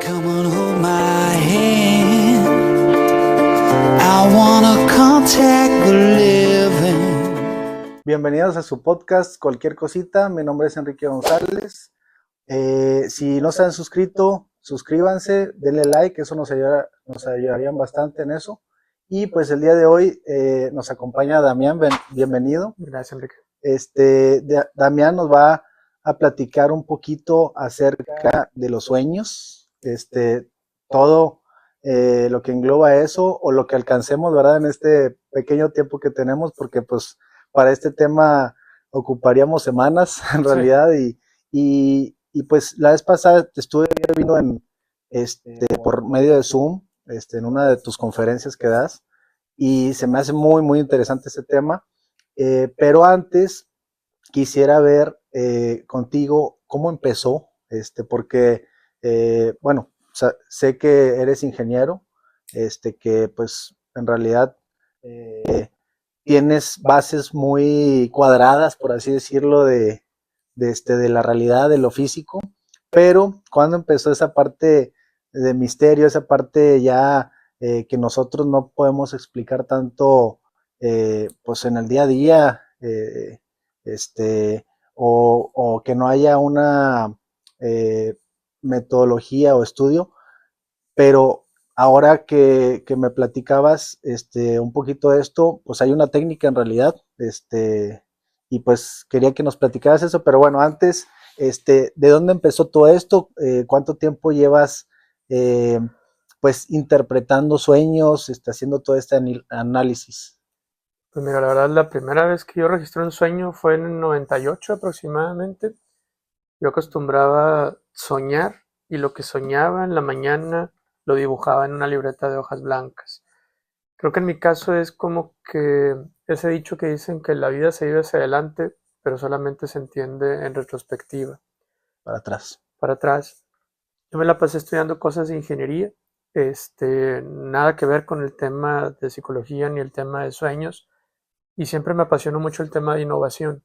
Come on, hold my hand. I wanna contact the living. Bienvenidos a su podcast Cualquier Cosita. Mi nombre es Enrique González. Si no se han suscrito, suscríbanse, denle like, eso nos ayudarían bastante en eso. Y pues el día de hoy nos acompaña Damián, bienvenido. Gracias, Enrique. Damián nos va a platicar un poquito acerca de los sueños, todo lo que engloba eso o lo que alcancemos, ¿verdad? En este pequeño tiempo que tenemos, porque pues para este tema ocuparíamos semanas en realidad y pues la vez pasada te estuve viendo por medio de Zoom, en una de tus conferencias que das y se me hace muy, muy interesante ese tema, pero antes quisiera ver contigo cómo empezó, porque, bueno, sé que eres ingeniero, que pues en realidad tienes bases muy cuadradas, por así decirlo, de la realidad, de lo físico, pero ¿cuándo empezó esa parte de misterio, esa parte ya que nosotros no podemos explicar tanto, pues en el día a día, o que no haya una metodología o estudio, pero ahora que me platicabas un poquito de esto, pues hay una técnica en realidad, y pues quería que nos platicaras eso, pero bueno, antes, ¿de dónde empezó todo esto? ¿Cuánto tiempo llevas pues interpretando sueños, haciendo todo este análisis? Pues mira, la verdad, la primera vez que yo registré un sueño fue en el 98 aproximadamente. Yo acostumbraba soñar y lo que soñaba en la mañana lo dibujaba en una libreta de hojas blancas. Creo que en mi caso es como que ese dicho que dicen que la vida se vive hacia adelante, pero solamente se entiende en retrospectiva. Para atrás. Para atrás. Yo me la pasé estudiando cosas de ingeniería, nada que ver con el tema de psicología ni el tema de sueños, y siempre me apasionó mucho el tema de innovación,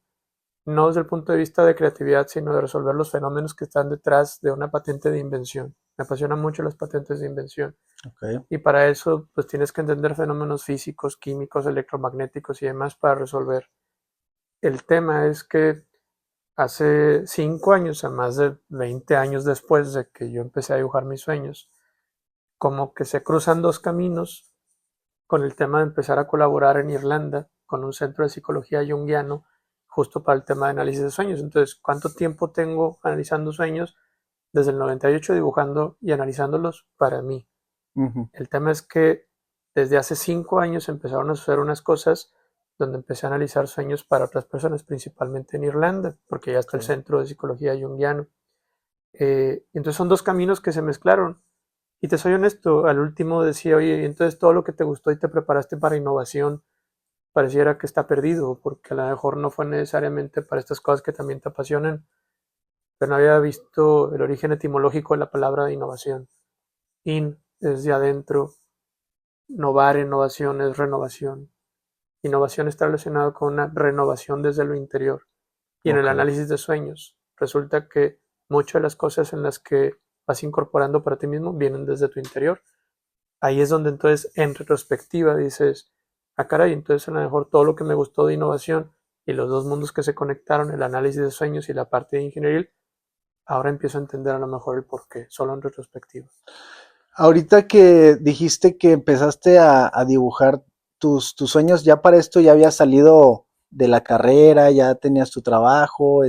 no desde el punto de vista de creatividad, sino de resolver los fenómenos que están detrás de una patente de invención. Me apasionan mucho las patentes de invención. Okay. Y para eso, pues tienes que entender fenómenos físicos, químicos, electromagnéticos y demás para resolver. El tema es que hace 5 años, a más de 20 años después de que yo empecé a dibujar mis sueños, como que se cruzan dos caminos con el tema de empezar a colaborar en Irlanda con un centro de psicología junguiano justo para el tema de análisis de sueños. Entonces, ¿cuánto tiempo tengo analizando sueños? Desde el 98 dibujando y analizándolos para mí. Uh-huh. El tema es que desde hace 5 años empezaron a suceder unas cosas donde empecé a analizar sueños para otras personas, principalmente en Irlanda, porque ya está el centro de psicología junguiano. Entonces son dos caminos que se mezclaron. Y te soy honesto, al último decía, oye, entonces todo lo que te gustó y te preparaste para innovación pareciera que está perdido, porque a lo mejor no fue necesariamente para estas cosas que también te apasionan, pero no había visto el origen etimológico de la palabra de innovación. In es de adentro, novar, innovación es renovación. Innovación está relacionado con una renovación desde lo interior. Y en el análisis de sueños, resulta que muchas de las cosas en las que vas incorporando para ti mismo vienen desde tu interior. Ahí es donde entonces en retrospectiva dices, ah caray, entonces a lo mejor todo lo que me gustó de innovación y los dos mundos que se conectaron, el análisis de sueños y la parte de ingeniería, ahora empiezo a entender a lo mejor el porqué, solo en retrospectiva. Ahorita que dijiste que empezaste a dibujar tus sueños, ya para esto ya habías salido de la carrera, ya tenías tu trabajo,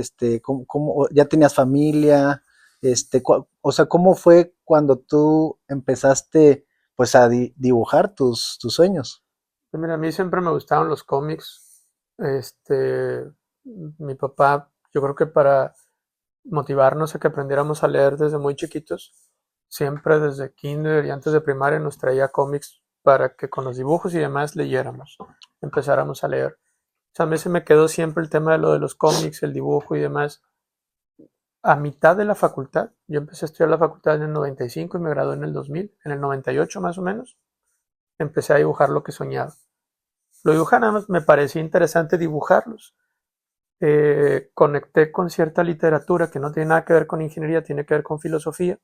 ya tenías familia, o sea, ¿cómo fue cuando tú empezaste pues a dibujar tus sueños? Pues mira, a mí siempre me gustaron los cómics. Mi papá, yo creo que para motivarnos a que aprendiéramos a leer desde muy chiquitos, siempre desde kinder y antes de primaria nos traía cómics para que con los dibujos y demás leyéramos, empezáramos a leer. O sea, a mí se me quedó siempre el tema de lo de los cómics, el dibujo y demás. A mitad de la facultad, yo empecé a estudiar la facultad en el 95 y me gradué en el 2000, en el 98 más o menos, empecé a dibujar lo que soñaba. Lo dibujaba, nada más me parecía interesante dibujarlos. Conecté con cierta literatura que no tiene nada que ver con ingeniería, tiene que ver con filosofía.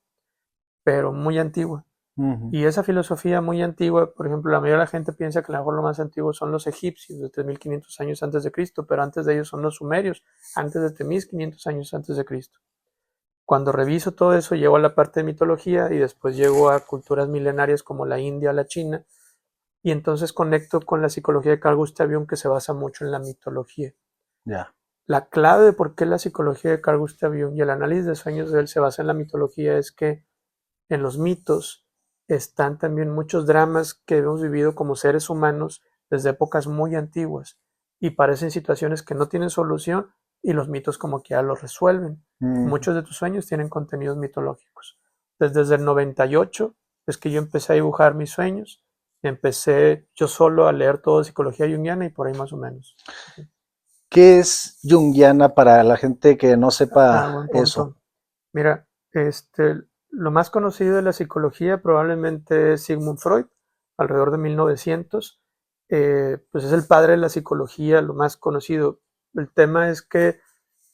pero muy antigua. Ujú. Y esa filosofía muy antigua, por ejemplo, la mayoría de la gente piensa que a lo mejor lo más antiguo son los egipcios, de 3.500 años antes de Cristo, pero antes de ellos son los sumerios, antes de 3.500 años antes de Cristo. Cuando reviso todo eso, llego a la parte de mitología y después llego a culturas milenarias como la India, la China, y entonces conecto con la psicología de Carl Gustav Jung, que se basa mucho en la mitología. Ya. La clave de por qué la psicología de Carl Gustav Jung y el análisis de sueños de él se basa en la mitología es que en los mitos están también muchos dramas que hemos vivido como seres humanos desde épocas muy antiguas y parecen situaciones que no tienen solución y los mitos como que ya los resuelven. Ujú. Muchos de tus sueños tienen contenidos mitológicos. Desde el 98 es que yo empecé a dibujar mis sueños, empecé yo solo a leer todo de psicología junguiana y por ahí más o menos. ¿Qué es Jungiana para la gente que no sepa Buen eso? punto. Mira, lo más conocido de la psicología probablemente es Sigmund Freud, alrededor de 1900. Pues es el padre de la psicología, lo más conocido. El tema es que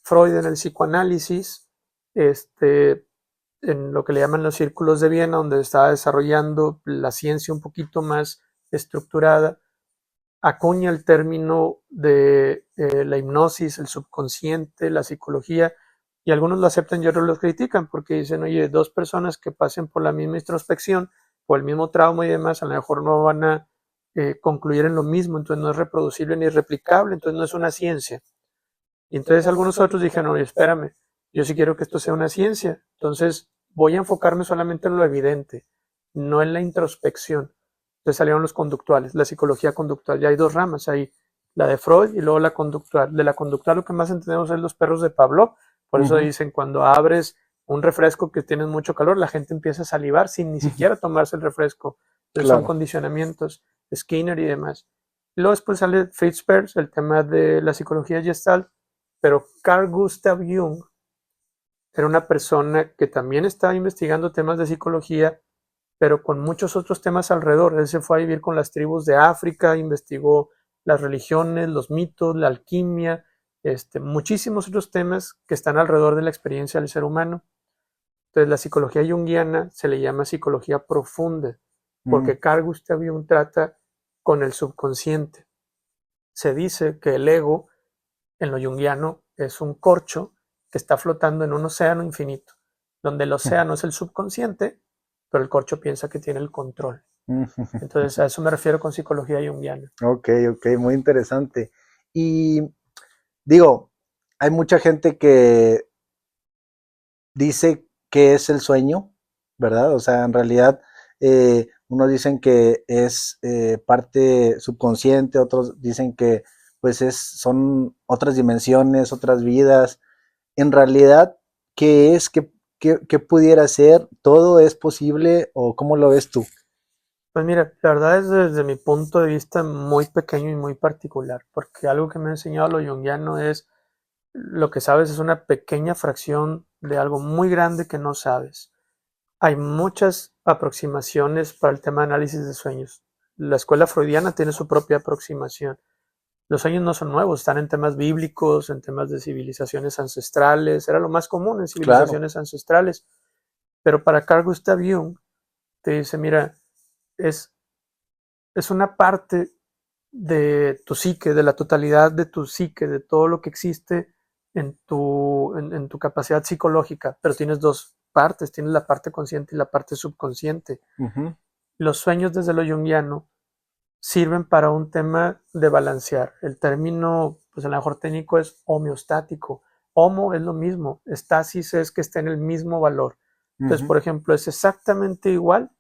Freud en el psicoanálisis, en lo que le llaman los círculos de Viena, donde estaba desarrollando la ciencia un poquito más estructurada, acuña el término de la hipnosis, el subconsciente, la psicología, y algunos lo aceptan y otros lo critican porque dicen, oye, dos personas que pasen por la misma introspección, por el mismo trauma y demás, a lo mejor no van a concluir en lo mismo, entonces no es reproducible ni replicable, entonces no es una ciencia. Y entonces algunos otros dijeron, oye, espérame, yo sí quiero que esto sea una ciencia, entonces voy a enfocarme solamente en lo evidente, no en la introspección. Entonces salieron los conductuales, la psicología conductual. Ya hay dos ramas, hay la de Freud y luego la conductual. De la conductual lo que más entendemos es los perros de Pavlov. Por eso Ujú. dicen, cuando abres un refresco que tiene mucho calor, la gente empieza a salivar sin ni siquiera tomarse el refresco. Entonces son Claro. condicionamientos, Skinner y demás. Y luego después sale Fritz Perls, el tema de la psicología Gestalt, pero Carl Gustav Jung era una persona que también estaba investigando temas de psicología, pero con muchos otros temas alrededor. Él se fue a vivir con las tribus de África, investigó las religiones, los mitos, la alquimia, muchísimos otros temas que están alrededor de la experiencia del ser humano. Entonces, la psicología junguiana se le llama psicología profunda, Mm. porque Carl Gustav Jung trata con el subconsciente. Se dice que el ego, en lo junguiano, es un corcho que está flotando en un océano infinito, donde el océano es el subconsciente, pero el corcho piensa que tiene el control. Entonces, a eso me refiero con psicología junguiana. Ok, ok, muy interesante. Y digo, hay mucha gente que dice que es el sueño, ¿verdad? O sea, en realidad, unos dicen que es parte subconsciente, otros dicen que pues son otras dimensiones, otras vidas. En realidad, ¿qué es? ¿Qué pudiera ser? ¿Todo es posible o cómo lo ves tú? Pues mira, la verdad es desde mi punto de vista muy pequeño y muy particular, porque algo que me ha enseñado lo junguiano es lo que sabes es una pequeña fracción de algo muy grande que no sabes. Hay muchas aproximaciones para el tema de análisis de sueños. La escuela freudiana tiene su propia aproximación. Los sueños no son nuevos, están en temas bíblicos, en temas de civilizaciones ancestrales, era lo más común en Claro. civilizaciones ancestrales. Pero para Carl Gustav Jung te dice, mira, es, es una parte de tu psique, de la totalidad de tu psique, de todo lo que existe en tu capacidad psicológica, pero tienes dos partes, tienes la parte consciente y la parte subconsciente. Ujú. Los sueños desde lo junguiano sirven para un tema de balancear. El término, pues a lo mejor técnico es homeostático. Homo es lo mismo, estasis es que esté en el mismo valor. Entonces, Ujú. por ejemplo, es exactamente igual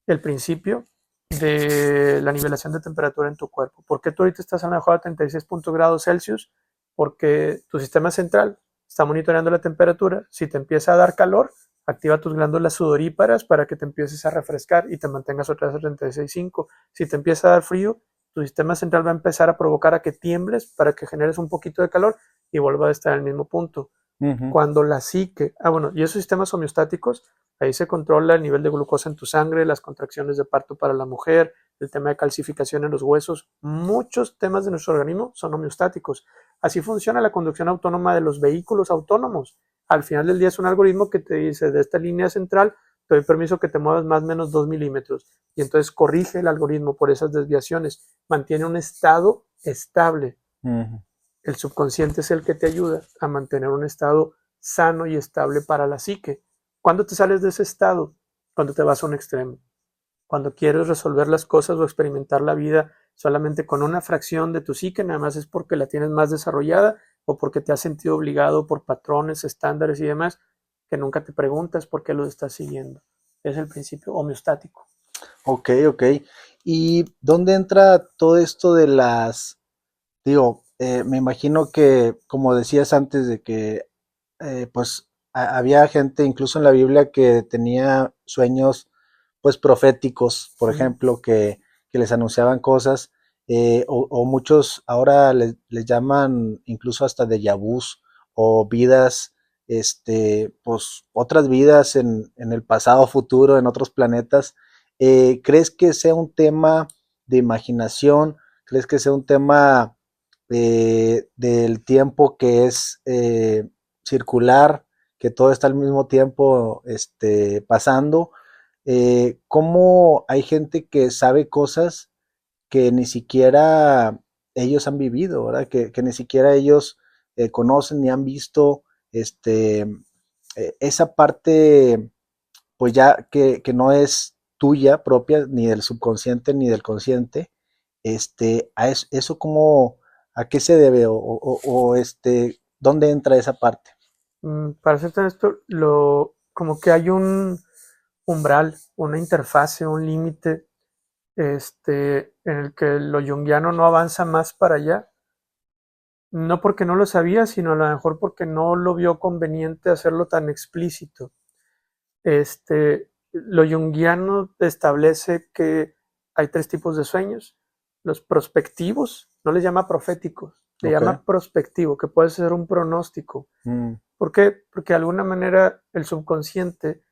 el principio de la nivelación de temperatura en tu cuerpo. ¿Por qué tú ahorita estás a lo mejor a 36 grados Celsius? Porque tu sistema central está monitoreando la temperatura. Si te empieza a dar calor, activa tus glándulas sudoríparas para que te empieces a refrescar y te mantengas otra vez a 36.5. Si te empieza a dar frío, tu sistema central va a empezar a provocar a que tiembles para que generes un poquito de calor y vuelva a estar en el mismo punto. Ujú. Cuando la psique, bueno, y esos sistemas homeostáticos, ahí se controla el nivel de glucosa en tu sangre, las contracciones de parto para la mujer, el tema de calcificación en los huesos, muchos temas de nuestro organismo son homeostáticos. Así funciona la conducción autónoma de los vehículos autónomos. Al final del día es un algoritmo que te dice, de esta línea central te doy permiso que te muevas más o menos 2 milímetros. Y entonces corrige el algoritmo por esas desviaciones. Mantiene un estado estable. Ujú. El subconsciente es el que te ayuda a mantener un estado sano y estable para la psique. ¿Cuándo te sales de ese estado? Cuando te vas a un extremo. Cuando quieres resolver las cosas o experimentar la vida solamente con una fracción de tu psique, nada más es porque la tienes más desarrollada o porque te has sentido obligado por patrones, estándares y demás, que nunca te preguntas por qué lo estás siguiendo. Es el principio homeostático. Ok, ok. ¿Y dónde entra todo esto de las, digo, me imagino que, como decías antes, de que pues había gente incluso en la Biblia que tenía sueños pues proféticos, por ejemplo, que les anunciaban cosas, o muchos ahora les llaman incluso hasta déjà vus o vidas, pues otras vidas en el pasado, futuro, en otros planetas. ¿Crees que sea un tema de imaginación? ¿Crees que sea un tema del tiempo que es circular, que todo está al mismo tiempo pasando? ¿Cómo hay gente que sabe cosas que ni siquiera ellos han vivido, ¿verdad? Que ni siquiera ellos conocen ni han visto esa parte, pues ya que no es tuya propia, ni del subconsciente ni del consciente, eso cómo, a qué se debe o dónde entra esa parte. Para ser honesto, como que hay un umbral, una interfase, un límite en el que lo junguiano no avanza más para allá. No porque no lo sabía, sino a lo mejor porque no lo vio conveniente hacerlo tan explícito. Lo junguiano establece que hay tres tipos de sueños. Los prospectivos, no les llama proféticos, le Ok. llama prospectivo, que puede ser un pronóstico. Mm, ¿Por qué? Porque de alguna manera el subconsciente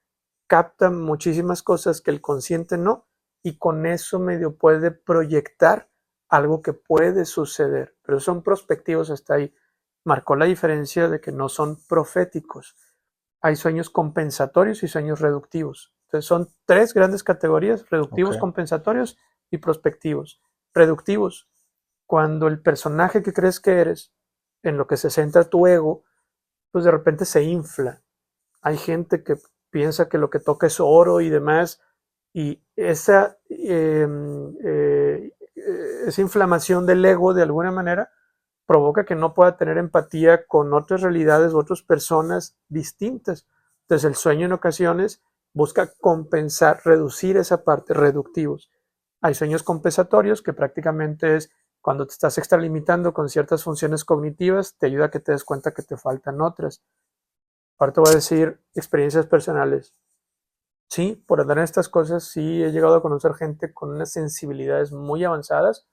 capta muchísimas cosas que el consciente no, y con eso medio puede proyectar algo que puede suceder, pero son prospectivos hasta ahí. Marcó la diferencia de que no son proféticos. Hay sueños compensatorios y sueños reductivos. Entonces son tres grandes categorías: ok. reductivos, compensatorios y prospectivos. Reductivos, cuando el personaje que crees que eres, en lo que se centra tu ego, pues de repente se infla. Hay gente que piensa que lo que toca es oro y demás, y esa inflamación del ego de alguna manera provoca que no pueda tener empatía con otras realidades u otras personas distintas. Entonces el sueño en ocasiones busca compensar, reducir esa parte, reductivos. Hay sueños compensatorios, que prácticamente es cuando te estás extralimitando con ciertas funciones cognitivas, te ayuda a que te des cuenta que te faltan otras. Ahora te voy a decir experiencias personales. Sí, por andar en estas cosas, sí he llegado a conocer gente con unas sensibilidades muy avanzadas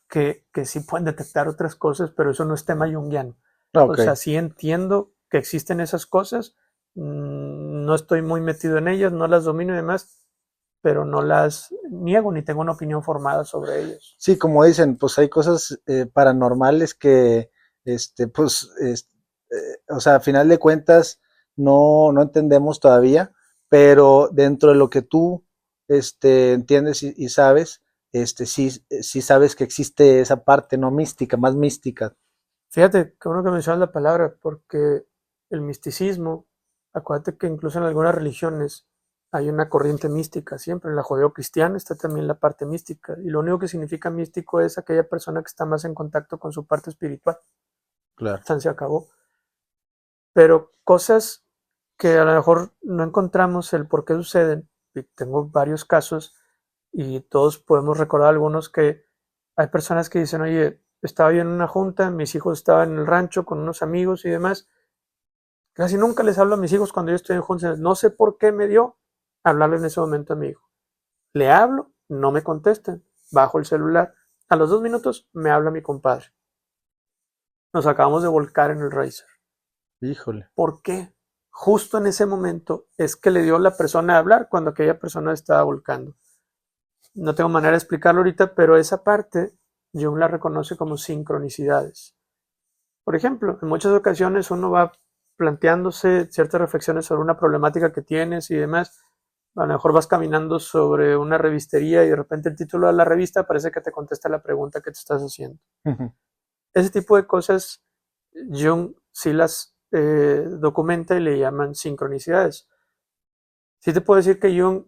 que sí pueden detectar otras cosas, pero eso no es tema junguiano. O Ok. sea, sí entiendo que existen esas cosas, no estoy muy metido en ellas, no las domino y demás, pero no las niego ni tengo una opinión formada sobre ellas. Sí, como dicen, pues hay cosas paranormales que, pues, o sea, a final de cuentas no entendemos todavía, pero dentro de lo que tú, entiendes y sabes, sí sabes que existe esa parte no mística, más mística. Fíjate, que uno que mencionas la palabra, porque el misticismo, acuérdate que incluso en algunas religiones hay una corriente mística, siempre en la judeocristiana está también la parte mística, y lo único que significa místico es aquella persona que está más en contacto con su parte espiritual. Claro. Tan se acabó. Pero cosas que a lo mejor no encontramos el por qué suceden, y tengo varios casos, y todos podemos recordar algunos, que hay personas que dicen: oye, estaba yo en una junta, mis hijos estaban en el rancho con unos amigos y demás, casi nunca les hablo a mis hijos cuando yo estoy en juntas, no sé por qué me dio hablarle en ese momento a mi hijo. Le hablo, no me contestan, bajo el celular, a los 2 minutos me habla mi compadre. Nos acabamos de volcar en el Racer. Híjole. ¿Por qué? Justo en ese momento es que le dio la persona a hablar cuando aquella persona estaba volcando. No tengo manera de explicarlo ahorita, pero esa parte Jung la reconoce como sincronicidades. Por ejemplo, en muchas ocasiones uno va planteándose ciertas reflexiones sobre una problemática que tienes y demás. A lo mejor vas caminando sobre una revistería y de repente el título de la revista parece que te contesta la pregunta que te estás haciendo. Ujú. Ese tipo de cosas Jung sí las documenta y le llaman sincronicidades. Sí te puedo decir que Jung,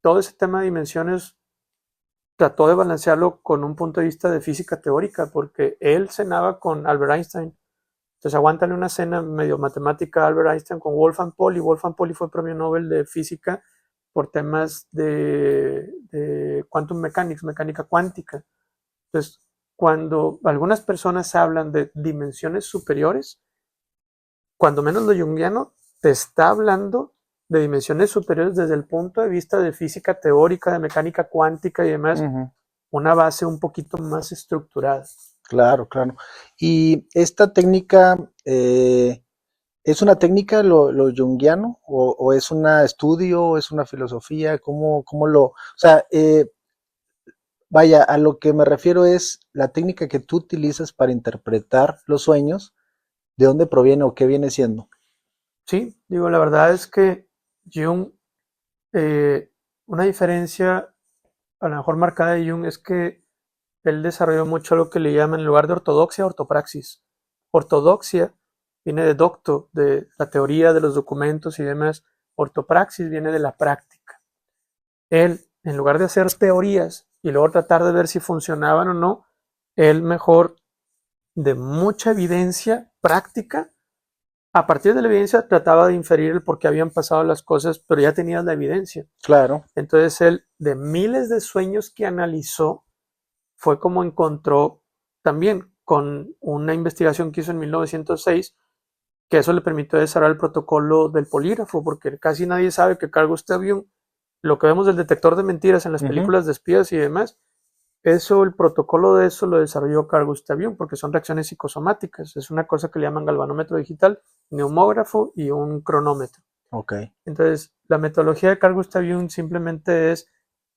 todo ese tema de dimensiones, trató de balancearlo con un punto de vista de física teórica, porque él cenaba con Albert Einstein. Entonces aguántale una cena medio matemática Albert Einstein con Wolfgang Pauli. Wolfgang Pauli fue premio Nobel de física por temas de quantum mechanics, mecánica cuántica. Entonces, cuando algunas personas hablan de dimensiones superiores, cuando menos lo junguiano te está hablando de dimensiones superiores desde el punto de vista de física teórica, de mecánica cuántica y demás, Ujú. una base un poquito más estructurada. Claro, claro. Y esta técnica, ¿es una técnica lo junguiano o es un estudio, o es una filosofía? ¿Cómo lo, o sea, vaya, a lo que me refiero es la técnica que tú utilizas para interpretar los sueños, ¿de dónde proviene o qué viene siendo? Sí, digo, la verdad es que Jung, una diferencia a lo mejor marcada de Jung es que él desarrolló mucho lo que le llaman, en lugar de ortodoxia, ortopraxis. Ortodoxia viene de docto, de la teoría de los documentos y demás. Ortopraxis viene de la práctica. Él, en lugar de hacer teorías y luego tratar de ver si funcionaban o no, él mejor de mucha evidencia práctica, a partir de la evidencia trataba de inferir el por qué habían pasado las cosas, pero ya tenías la evidencia. Claro. Entonces él, de miles de sueños que analizó, fue como encontró también con una investigación que hizo en 1906, que eso le permitió desarrollar el protocolo del polígrafo, porque casi nadie sabe que Carl Gustav Jung, lo que vemos del detector de mentiras en las películas de espías y demás, eso, el protocolo de eso lo desarrolló Carl Gustav Jung, porque son reacciones psicosomáticas. Es una cosa que le llaman galvanómetro digital, neumógrafo y un cronómetro. Ok. Entonces, la metodología de Carl Gustav Jung simplemente es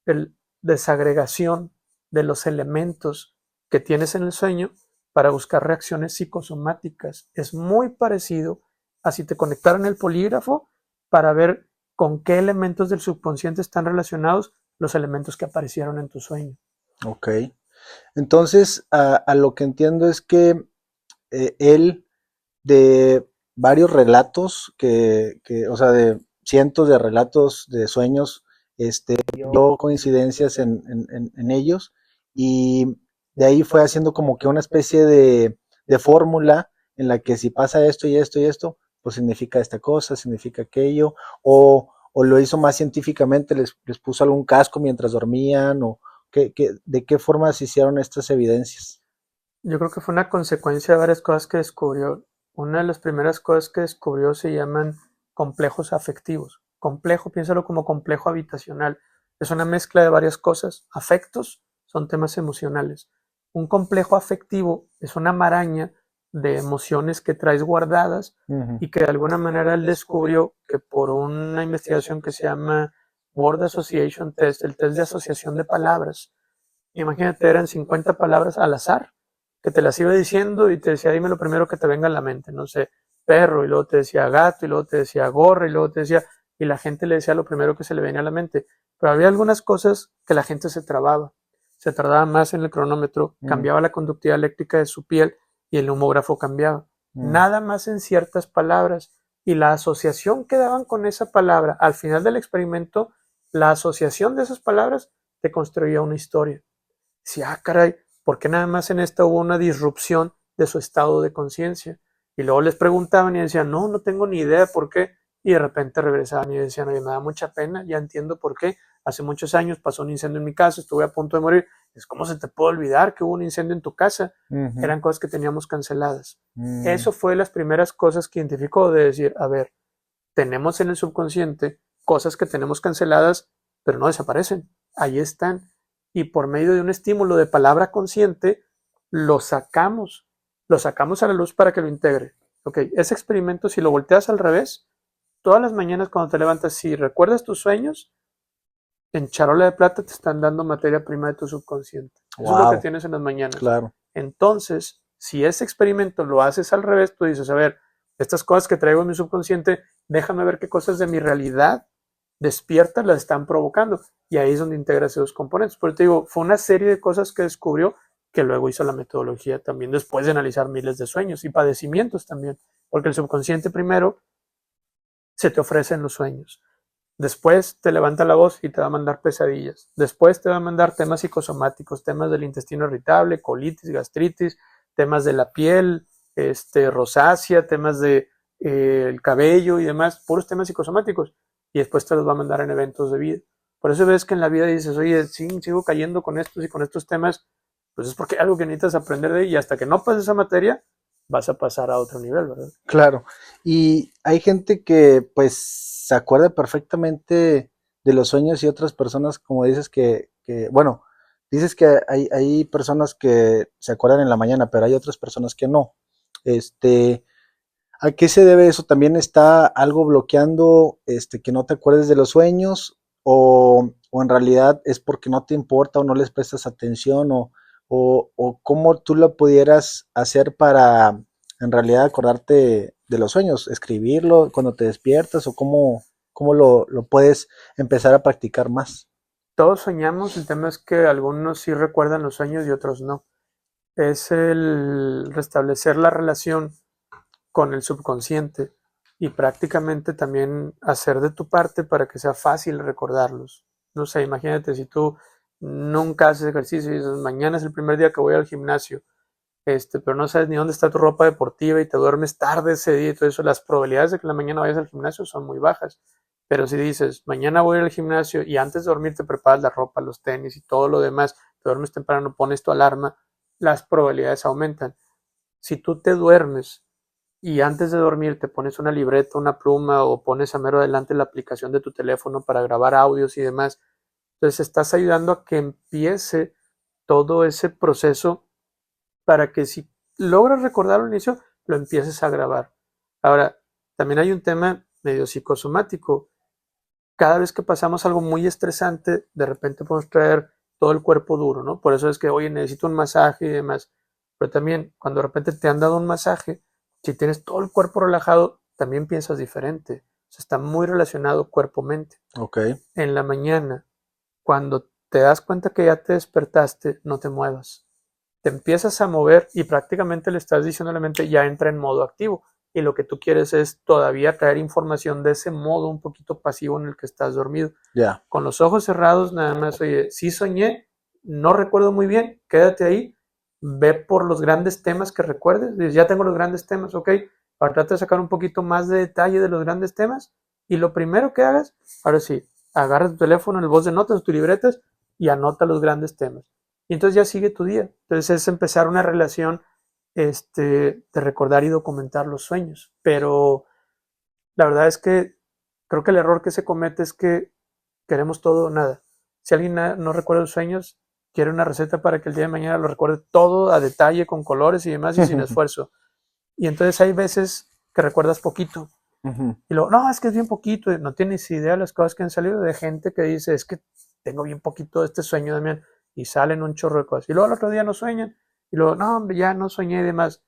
el desagregación de los elementos que tienes en el sueño para buscar reacciones psicosomáticas. Es muy parecido a si te conectaran el polígrafo para ver con qué elementos del subconsciente están relacionados los elementos que aparecieron en tu sueño. Ok. Entonces, a lo que entiendo es que él, de varios relatos, o sea, de cientos de relatos de sueños, vio coincidencias en ellos, y de ahí fue haciendo como que una especie de fórmula en la que si pasa esto y esto y esto, pues significa esta cosa, significa aquello, o lo hizo más científicamente, les puso algún casco mientras dormían, o de qué forma se hicieron estas evidencias. Yo creo que fue una consecuencia de varias cosas que descubrió. Una de las primeras cosas que descubrió se llaman complejos afectivos. Complejo, piénsalo como complejo habitacional. Es una mezcla de varias cosas. Afectos son temas emocionales. Un complejo afectivo es una maraña de emociones que traes guardadas Ujú. y que de alguna manera él descubrió que por una investigación que se llama Word Association Test, el test de asociación de palabras. Imagínate, eran 50 palabras al azar que te las iba diciendo y te decía, dime lo primero que te venga a la mente, no sé, perro, y luego te decía gato, y luego te decía gorra, y luego te decía, y la gente le decía lo primero que se le venía a la mente. Pero había algunas cosas que la gente se tardaba más en el cronómetro, cambiaba la conductividad eléctrica de su piel y el neumógrafo cambiaba. Nada más en ciertas palabras. Y la asociación que daban con esa palabra, al final del experimento, la asociación de esas palabras te construía una historia. Sí, caray, ¿por qué nada más en esta hubo una disrupción de su estado de conciencia? Y luego les preguntaban y decían, no tengo ni idea por qué. Y de repente regresaban y decían, oye, me da mucha pena, ya entiendo por qué. Hace muchos años pasó un incendio en mi casa, estuve a punto de morir. Es como se te puede olvidar que hubo un incendio en tu casa. Ujú. Eran cosas que teníamos canceladas. Eso fue las primeras cosas que identificó de decir, a ver, tenemos en el subconsciente cosas que tenemos canceladas, pero no desaparecen. Ahí están. Y por medio de un estímulo de palabra consciente, lo sacamos a la luz para que lo integre. Ok, ese experimento, si lo volteas al revés, todas las mañanas cuando te levantas, si recuerdas tus sueños, en charola de plata te están dando materia prima de tu subconsciente. Eso es lo que tienes en las mañanas. Claro. Entonces, si ese experimento lo haces al revés, tú dices, a ver, estas cosas que traigo en mi subconsciente, déjame ver qué cosas de mi realidad despiertas las están provocando. Y ahí es donde integra esos componentes. Por eso te digo, fue una serie de cosas que descubrió que luego hizo la metodología también después de analizar miles de sueños y padecimientos también. Porque el subconsciente primero se te ofrece en los sueños. Después te levanta la voz y te va a mandar pesadillas. Después te va a mandar temas psicosomáticos, temas del intestino irritable, colitis, gastritis, temas de la piel, rosácea, temas de el cabello y demás, puros temas psicosomáticos. Y después te los va a mandar en eventos de vida. Por eso ves que en la vida dices, oye, sí, sigo cayendo con estos y con estos temas, pues es porque hay algo que necesitas aprender de ahí y hasta que no pases esa materia, vas a pasar a otro nivel, ¿verdad? Claro. Y hay gente que pues se acuerda perfectamente de los sueños y otras personas, como dices bueno, dices que hay personas que se acuerdan en la mañana, pero hay otras personas que no. ¿A qué se debe eso? ¿También está algo bloqueando que no te acuerdes de los sueños? ¿O en realidad es porque no te importa o no les prestas atención? ¿O cómo tú lo pudieras hacer para en realidad acordarte de los sueños? ¿Escribirlo cuando te despiertas? ¿O cómo lo puedes empezar a practicar más? Todos soñamos, el tema es que algunos sí recuerdan los sueños y otros no. Es el restablecer la relación con el subconsciente y prácticamente también hacer de tu parte para que sea fácil recordarlos. No sé, imagínate si tú nunca haces ejercicio y dices, mañana es el primer día que voy al gimnasio, pero no sabes ni dónde está tu ropa deportiva y te duermes tarde ese día y todo eso, las probabilidades de que en la mañana vayas al gimnasio son muy bajas. Pero si dices, mañana voy al gimnasio y antes de dormir te preparas la ropa, los tenis y todo lo demás, te duermes temprano, pones tu alarma, las probabilidades aumentan. Si tú te duermes y antes de dormir te pones una libreta, una pluma o pones a mero adelante la aplicación de tu teléfono para grabar audios y demás, entonces estás ayudando a que empiece todo ese proceso para que si logras recordarlo al inicio, lo empieces a grabar. Ahora, también hay un tema medio psicosomático. Cada vez que pasamos algo muy estresante, de repente podemos traer todo el cuerpo duro, ¿no? Por eso es que, oye, necesito un masaje y demás. Pero también, cuando de repente te han dado un masaje, si tienes todo el cuerpo relajado, también piensas diferente. O sea, está muy relacionado cuerpo-mente. Ok, En la mañana, cuando te das cuenta que ya te despertaste, no te muevas. Te empiezas a mover y prácticamente le estás diciendo a la mente ya entra en modo activo. Y lo que tú quieres es todavía traer información de ese modo un poquito pasivo en el que estás dormido. ya. Con los ojos cerrados, nada más, oye, sí soñé, no recuerdo muy bien, quédate ahí, ve por los grandes temas que recuerdes, dices, ya tengo los grandes temas, ok, ahora trata de sacar un poquito más de detalle de los grandes temas y lo primero que hagas, ahora sí, agarra tu teléfono, el voz de notas, tus libretas y anota los grandes temas. Y entonces ya sigue tu día. Entonces es empezar una relación de recordar y documentar los sueños. Pero la verdad es que creo que el error que se comete es que queremos todo o nada. Si alguien no recuerda los sueños, quiere una receta para que el día de mañana lo recuerde todo a detalle, con colores y demás y sin esfuerzo. Y entonces hay veces que recuerdas poquito. Y luego, no, es que es bien poquito. Y no tienes idea de las cosas que han salido de gente que dice, es que tengo bien poquito de este sueño, Damián. Y salen un chorro de cosas. Y luego el otro día no sueñan. Y luego, no, ya no soñé y demás.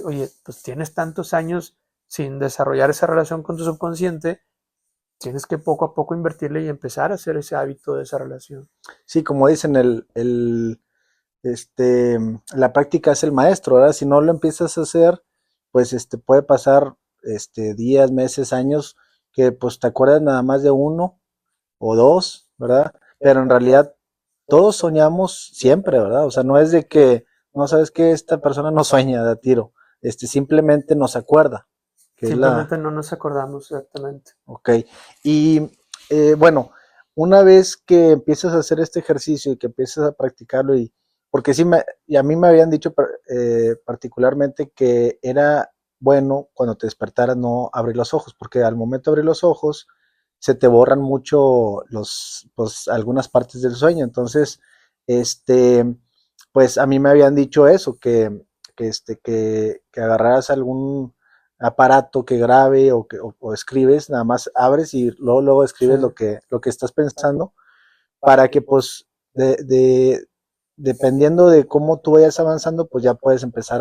Oye, pues tienes tantos años sin desarrollar esa relación con tu subconsciente, tienes que poco a poco invertirle y empezar a hacer ese hábito de esa relación. Sí, como dicen, la práctica es el maestro, ¿verdad? Si no lo empiezas a hacer, pues puede pasar días, meses, años, que pues te acuerdas nada más de uno o dos, ¿verdad? Pero en realidad todos soñamos siempre, ¿verdad? O sea, no es de que, no sabes que esta persona no sueña de a tiro, simplemente no se acuerda. Que Simplemente no nos acordamos exactamente. Ok, y bueno, una vez que empiezas a hacer este ejercicio y que empiezas a practicarlo, porque sí, y a mí me habían dicho particularmente que era bueno cuando te despertaras no abrir los ojos, porque al momento de abrir los ojos se te borran mucho pues, algunas partes del sueño. Entonces, pues a mí me habían dicho eso, que agarraras algún aparato que grabe o escribes, nada más abres y luego escribes Sí. lo que estás pensando, para que pues dependiendo de cómo tú vayas avanzando, pues ya puedes empezar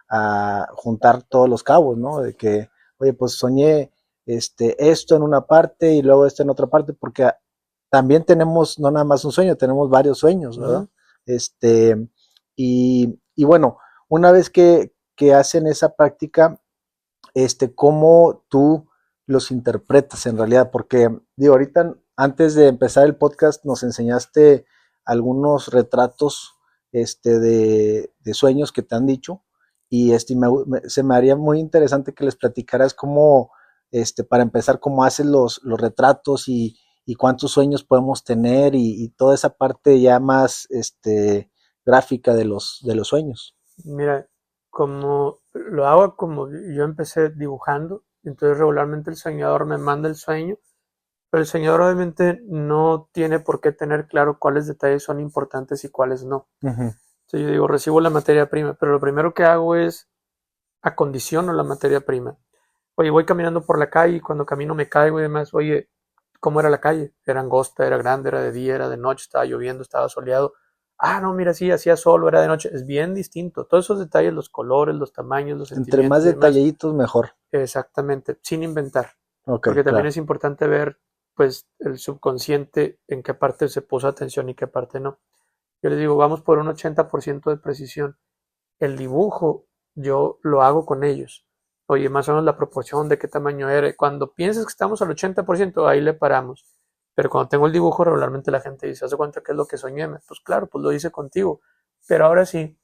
a juntar todos los cabos, ¿no? De que oye, pues soñé esto en una parte y luego esto en otra parte, porque también tenemos no nada más un sueño, tenemos varios sueños, ¿verdad? Ujú. Y bueno, una vez que hacen esa práctica, cómo tú los interpretas en realidad, porque digo, ahorita antes de empezar el podcast nos enseñaste algunos retratos de sueños que te han dicho y se me haría muy interesante que les platicaras cómo, para empezar, cómo haces los retratos y cuántos sueños podemos tener y toda esa parte ya más gráfica de los sueños. Mira, como lo hago como yo empecé dibujando, entonces regularmente el soñador me manda el sueño, pero el soñador obviamente no tiene por qué tener claro cuáles detalles son importantes y cuáles no. Ujú. Entonces yo digo, recibo la materia prima, pero lo primero que hago es acondiciono la materia prima. Oye, voy caminando por la calle y cuando camino me caigo y demás, oye, ¿cómo era la calle? Era angosta, era grande, era de día, era de noche, estaba lloviendo, estaba soleado. Ah, no, mira, sí, hacía sol, era de noche. Es bien distinto. Todos esos detalles, los colores, los tamaños, los Entre más sentimientos y demás. detallitos, mejor. Exactamente, sin inventar. Ok, Porque también claro. es importante ver, pues, el subconsciente en qué parte se puso atención y qué parte no. Yo les digo, vamos por un 80% de precisión. El dibujo, yo lo hago con ellos. Oye, más o menos la proporción de qué tamaño era. Cuando piensas que estamos al 80%, ahí le paramos. Pero cuando tengo el dibujo, regularmente la gente dice, ¿hace cuenta qué es lo que soñé? Pues claro, pues lo hice contigo. Pero ahora sí,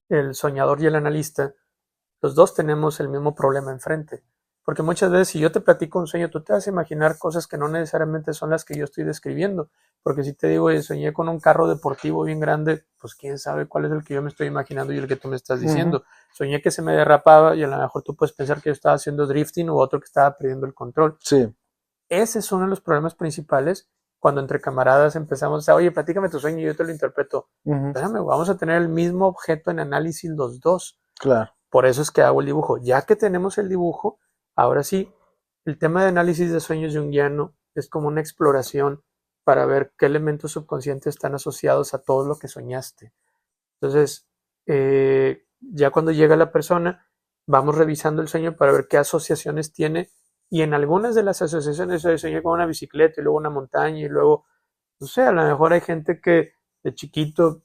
el soñador y el analista, los dos tenemos el mismo problema enfrente. Porque muchas veces si yo te platico un sueño, tú te vas a imaginar cosas que no necesariamente son las que yo estoy describiendo. Porque si te digo, soñé con un carro deportivo bien grande, pues quién sabe cuál es el que yo me estoy imaginando y el que tú me estás Ujú. diciendo. Soñé que se me derrapaba y a lo mejor tú puedes pensar que yo estaba haciendo drifting u otro que estaba perdiendo el control. Sí. Ese es uno de los problemas principales cuando entre camaradas empezamos a, oye, platícame tu sueño y yo te lo interpreto. Ujú. Espérame, vamos a tener el mismo objeto en análisis los dos. Claro. Por eso es que hago el dibujo. Ya que tenemos el dibujo, ahora sí, el tema de análisis de sueños junguiano es como una exploración para ver qué elementos subconscientes están asociados a todo lo que soñaste. Entonces, ya cuando llega la persona, vamos revisando el sueño para ver qué asociaciones tiene y en algunas de las asociaciones soñé con una bicicleta y luego una montaña y luego, no sé, a lo mejor hay gente que de chiquito,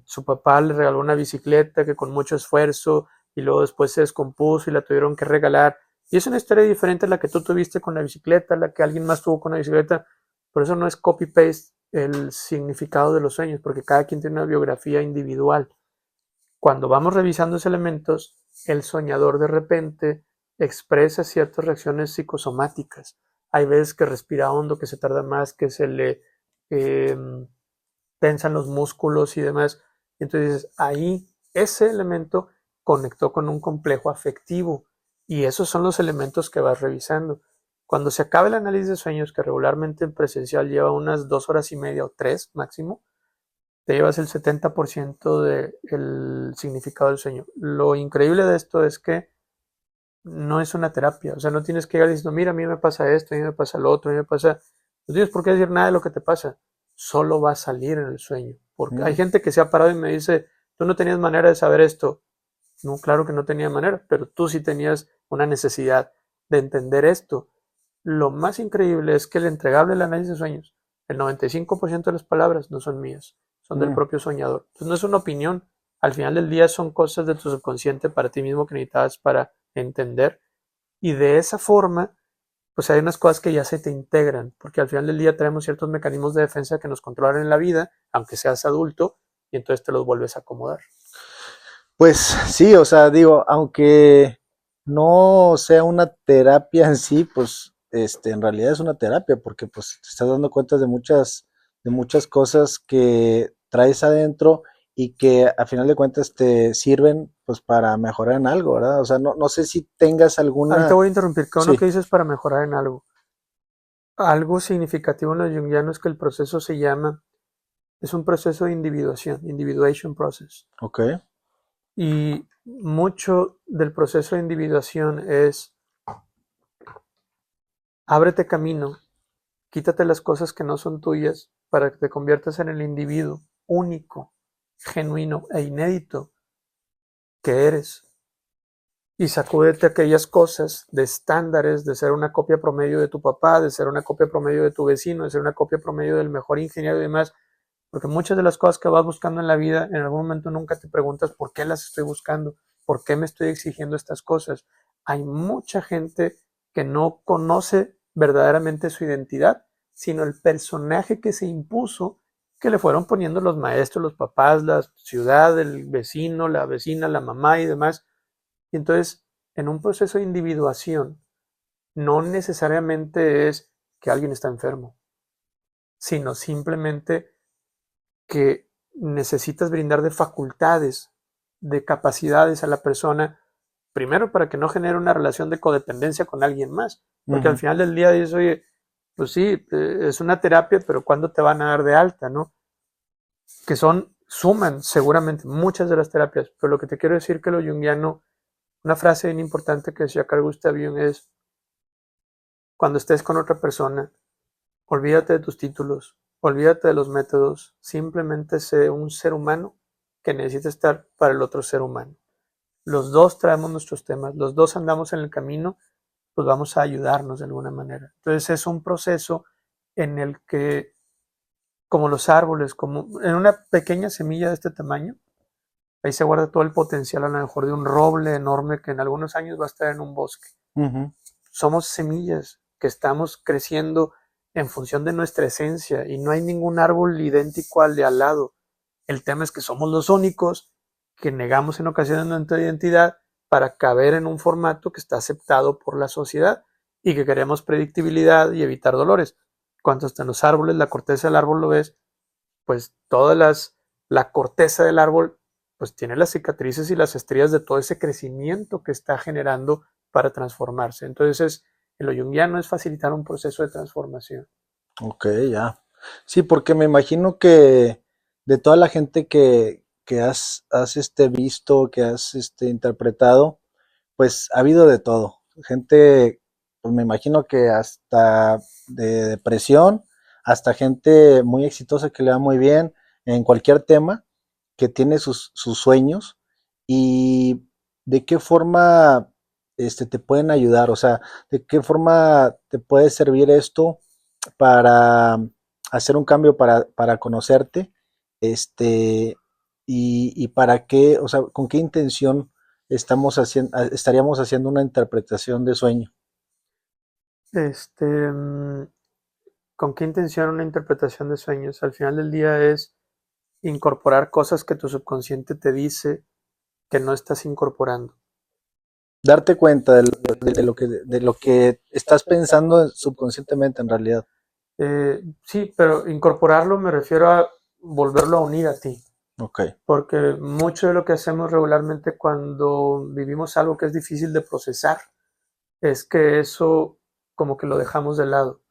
su papá le regaló una bicicleta que con mucho esfuerzo y luego después se descompuso y la tuvieron que regalar. Y es una historia diferente a la que tú tuviste con la bicicleta, la que alguien más tuvo con la bicicleta. Por eso no es copy-paste el significado de los sueños, porque cada quien tiene una biografía individual. Cuando vamos revisando esos elementos, el soñador de repente expresa ciertas reacciones psicosomáticas. Hay veces que respira hondo, que se tarda más, que se le eh, tensan los músculos y demás. Entonces ahí ese elemento conectó con un complejo afectivo y esos son los elementos que vas revisando. Cuando se acaba el análisis de sueños, que regularmente en presencial lleva unas 2 horas y media o 3 máximo, te llevas el 70% del significado del sueño. Lo increíble de esto es que no es una terapia, o sea, no tienes que ir diciendo, mira, a mí me pasa esto, a mí me pasa lo otro, a mí me pasa... No tienes por qué decir nada de lo que te pasa, solo va a salir en el sueño. Porque hay Mm. gente que se ha parado y me dice, tú no tenías manera de saber esto. No, claro que no tenía manera, pero tú sí tenías una necesidad de entender esto. Lo más increíble es que el entregable del análisis de sueños, el 95% de las palabras no son mías, son del Mm. propio soñador. Entonces no es una opinión, al final del día son cosas de tu subconsciente para ti mismo que necesitabas para entender. Y de esa forma, pues hay unas cosas que ya se te integran, porque al final del día tenemos ciertos mecanismos de defensa que nos controlan en la vida, aunque seas adulto, y entonces te los vuelves a acomodar. Pues sí, o sea, digo, aunque no sea una terapia en sí, pues en realidad es una terapia porque pues te estás dando cuenta de muchas cosas que traes adentro y que a final de cuentas te sirven pues para mejorar en algo, ¿verdad? O sea, no sé si tengas Ahí te alguna, voy a interrumpir, cada uno sí, que dices para mejorar en algo. Algo significativo en los jungianos es que el proceso se llama, es un proceso de individuación, individuation process. ok, Y mucho del proceso de individuación es ábrete camino, quítate las cosas que no son tuyas para que te conviertas en el individuo único, genuino e inédito que eres. y sacúdete aquellas cosas de estándares, de ser una copia promedio de tu papá, de ser una copia promedio de tu vecino, de ser una copia promedio del mejor ingeniero y demás, porque muchas de las cosas que vas buscando en la vida, en algún momento nunca te preguntas por qué las estoy buscando, por qué me estoy exigiendo estas cosas. Hay mucha gente que no conoce verdaderamente su identidad, sino el personaje que se impuso, que le fueron poniendo los maestros, los papás, la ciudad, el vecino, la vecina, la mamá y demás. Y entonces, en un proceso de individuación, no necesariamente es que alguien está enfermo, sino simplemente que necesitas brindar de facultades, de capacidades a la persona, primero para que no genere una relación de codependencia con alguien más, porque al final del día dices, oye, pues sí, es una terapia, pero ¿cuándo te van a dar de alta, no? Que suman seguramente muchas de las terapias, pero lo que te quiero decir que lo junguiano, una frase bien importante que decía Carl Gustav Jung es, cuando estés con otra persona, olvídate de tus títulos, olvídate de los métodos, simplemente sé un ser humano que necesita estar para el otro ser humano. Los dos traemos nuestros temas, los dos andamos en el camino, pues vamos a ayudarnos de alguna manera. Entonces es un proceso en el que, como los árboles, como en una pequeña semilla de este tamaño, ahí se guarda todo el potencial a lo mejor de un roble enorme que en algunos años va a estar en un bosque. Somos semillas que estamos creciendo en función de nuestra esencia y no hay ningún árbol idéntico al de al lado. El tema es que somos los únicos que negamos en ocasiones nuestra identidad para caber en un formato que está aceptado por la sociedad y que queremos predictibilidad y evitar dolores. Cuando hasta en los árboles, la corteza del árbol lo ves, pues la corteza del árbol pues tiene las cicatrices y las estrías de todo ese crecimiento que está generando para transformarse. Entonces, en lo junguiano es facilitar un proceso de transformación. Ok, ya. Sí, porque me imagino que de toda la gente que has visto, que has interpretado, pues ha habido de todo. Gente, pues me imagino que hasta de depresión, hasta gente muy exitosa que le va muy bien en cualquier tema, que tiene sus sueños y de qué forma te pueden ayudar, o sea, de qué forma te puede servir esto para hacer un cambio, para conocerte, este, y para qué, o sea, con qué intención estaríamos haciendo una interpretación de sueño. Este, ¿Con qué intención una interpretación de sueños? Al final del día es incorporar cosas que tu subconsciente te dice que no estás incorporando. Darte cuenta de lo que estás pensando subconscientemente en realidad. Sí, pero incorporarlo me refiero a volverlo a unir a ti. Ok. Porque mucho de lo que hacemos regularmente cuando vivimos algo que es difícil de procesar es que eso como que lo dejamos de lado.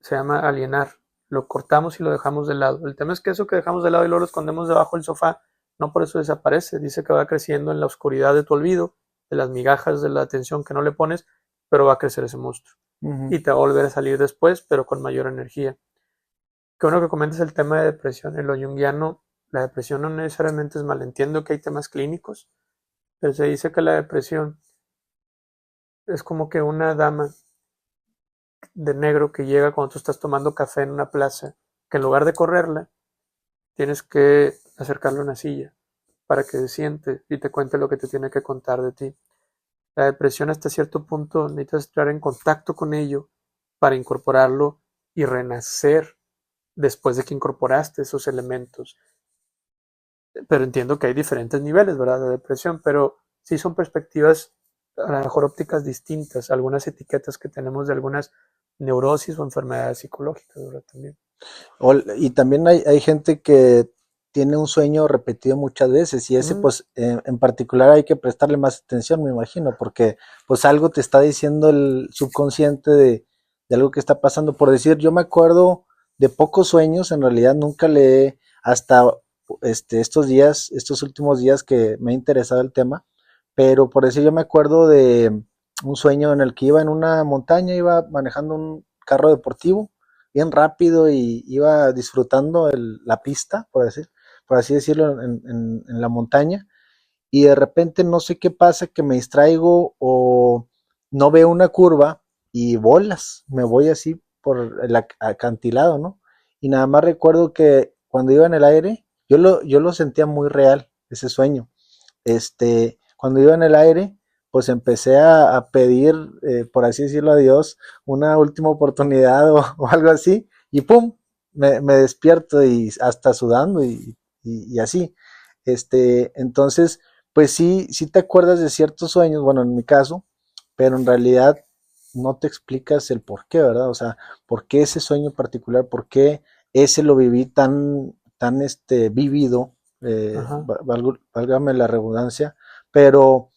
Se llama alienar. Lo cortamos y lo dejamos de lado. El tema es que eso que dejamos de lado y luego lo escondemos debajo del sofá, no por eso desaparece. Dice que va creciendo en la oscuridad de tu olvido, de las migajas de la atención que no le pones, pero va a crecer ese monstruo. Y te va a volver a salir después, pero con mayor energía. Qué bueno que comentes el tema de depresión. En lo junguiano, la depresión no necesariamente es mal. Entiendo que hay temas clínicos, pero se dice que la depresión es como que una dama de negro que llega cuando tú estás tomando café en una plaza, que en lugar de correrla, tienes que acercarle a una silla para que se siente y te cuente lo que te tiene que contar de ti. La depresión hasta cierto punto necesitas entrar en contacto con ello para incorporarlo y renacer después de que incorporaste esos elementos. Pero entiendo que hay diferentes niveles, ¿verdad?, de depresión, pero sí son perspectivas, a lo mejor ópticas distintas, algunas etiquetas que tenemos de algunas neurosis o enfermedades psicológicas, ¿verdad? También. Y también hay gente que tiene un sueño repetido muchas veces y ese pues en particular hay que prestarle más atención, me imagino, porque pues algo te está diciendo el subconsciente de algo que está pasando. Por decir, yo me acuerdo de pocos sueños, en realidad nunca le hasta estos últimos días que me ha interesado el tema, pero por decir, yo me acuerdo de un sueño en el que iba en una montaña, iba manejando un carro deportivo bien rápido y iba disfrutando la pista, por así decirlo, en la montaña. y de repente no sé qué pasa, que me distraigo o no veo una curva y bolas, me voy así por el acantilado, ¿no? Y nada más recuerdo que cuando iba en el aire, yo lo sentía muy real, ese sueño. Cuando iba en el aire, pues empecé a pedir, por así decirlo, a Dios, una última oportunidad o algo así, y ¡pum! Me despierto y hasta sudando y así. Entonces, pues sí, sí te acuerdas de ciertos sueños, bueno, en mi caso, pero en realidad no te explicas el por qué, ¿verdad? O sea, por qué ese sueño particular, por qué ese lo viví tan vívido, Ajá. válgame la redundancia, pero